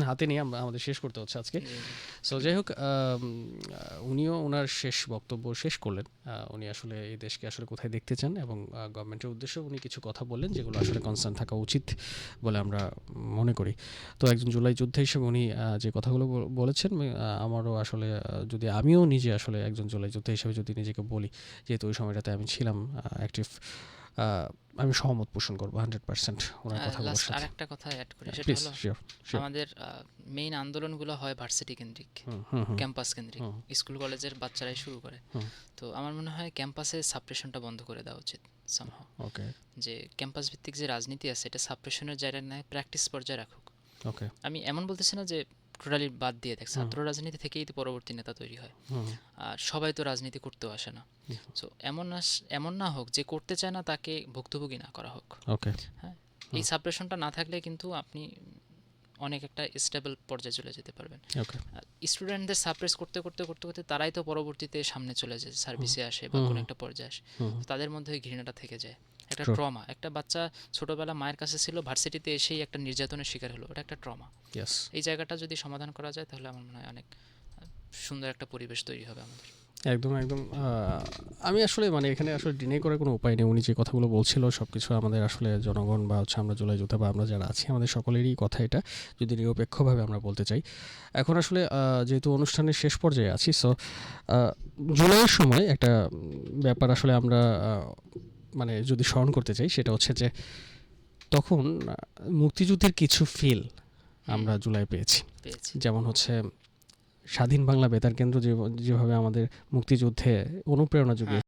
হাতে নিয়ে আমাদের শেষ করতে হচ্ছে আজকে। জি, জি। সো যাই হোক, উনিও ওনার শেষ বক্তব্য শেষ করলেন। উনি আসলে এই দেশকে আসলে কোথায় দেখতে চান এবং গভর্নমেন্টের উদ্দেশ্যে উনি কিছু কথা বললেন যেগুলো আসলে কনসার্ন থাকা উচিত বলে আমরা মনে করি। তো একজন জুলাই যোদ্ধা হিসেবে উনি যে কথাগুলো বলেছেন, আমারও আসলে যদি আমিও নিজে আসলে একজন জুলাই যোদ্ধা হিসেবে যদি নিজেকে বলি, যেহেতু ওই সময়টাতে আমি ছিলাম অ্যাক্টিভ, আমি সহমত পোষণ করবো 100% ওনার কথাগুলোর লাস্ট সাথে। আরেকটা কথা অ্যাড করি, সেটা প্লিজ, হলো শিওর, শিওর। আমাদের মেইন আন্দোলনগুলো হয় ভার্সিটি কেন্দ্রিক, হুম, হুম, হুম, ক্যাম্পাস কেন্দ্রিক। হুম, স্কুল কলেজের বাচ্চারাই শুরু করে। হুম। তো আমার মনে হয় ক্যাম্পাসে সাপ্রেশনটা বন্ধ করে দেওয়া উচিত সামহাও। ওকে, যে ক্যাম্পাস ভিত্তিক যে রাজনীতি আছে এটা সাপ্রেশনের জায়গায় নেয়, প্র্যাকটিস পর্যায়ে রাখুক। ওকে। আমি এমন বলতেছি না যে টোটালি বাদ দিয়ে দেখ, হুম, ছাত্র রাজনীতি থেকেই তো পরবর্তী নেতা তৈরি হয়। হুম, আর সবাই তো রাজনীতি করতেও আসে না। হুম। সো এমন না হোক যে করতে চায় না তাকে ভুক্তভোগী না করা হোক। ওকে, হ্যাঁ, এই হুম, সাপ্রেশনটা না থাকলে কিন্তু আপনি অনেক একটা স্টেবল পর্যায়ে চলে যেতে পারবেন। ওকে। স্টুডেন্টদের সাপ্রেস করতে করতে করতে করতে তারাই তো পরবর্তীতে সামনে চলে যায়, হুম, সার্ভিসে আসে বা হুম, কোনো হুম, একটা পর্যায়ে আসে। হুম। তো তাদের মধ্যে ওই ঘৃণাটা থেকে যায়, একটা ট্রু। ট্রমা। একটা বাচ্চা ছোটবেলা মায়ের কাছে ছিল, ভার্সিটিতে এসেই একটা নির্যাতনের শিকার হলো, ওটা একটা ট্রমা। ইয়েস। এই জায়গাটা যদি সমাধান করা যায় তাহলে আমার মনে হয় অনেক সুন্দর একটা পরিবেশ তৈরি হবে আমাদের। একদম, একদম। আমি আসলে মানে এখানে আসলে ডিনাই করার কোনো উপায় নেই। উনি যে কথাগুলো বলছিল সবকিছু আমাদের আসলে জনগণ বা হচ্ছে আমরা জুলাই যোদ্ধা বা আমরা যারা আছি আমাদের সকলেরই কথা এটা, যদি নিরপেক্ষভাবে আমরা বলতে চাই। এখন আসলে যেহেতু অনুষ্ঠানের শেষ পর্যায়ে আছি, সো জুলাইয়ের সময় একটা ব্যাপার আসলে আমরা মানে যদি স্মরণ করতে চাই সেটা হচ্ছে যে তখন মুক্তিযুদ্ধের কিছু ফিল আমরা জুলাই পেয়েছি। পেয়েছি। যেমন হচ্ছে স্বাধীন বাংলা বেতার কেন্দ্র যেভাবে আমাদের মুক্তিযুদ্ধে অনুপ্রেরণা হ্যাঁ। জুগিয়ে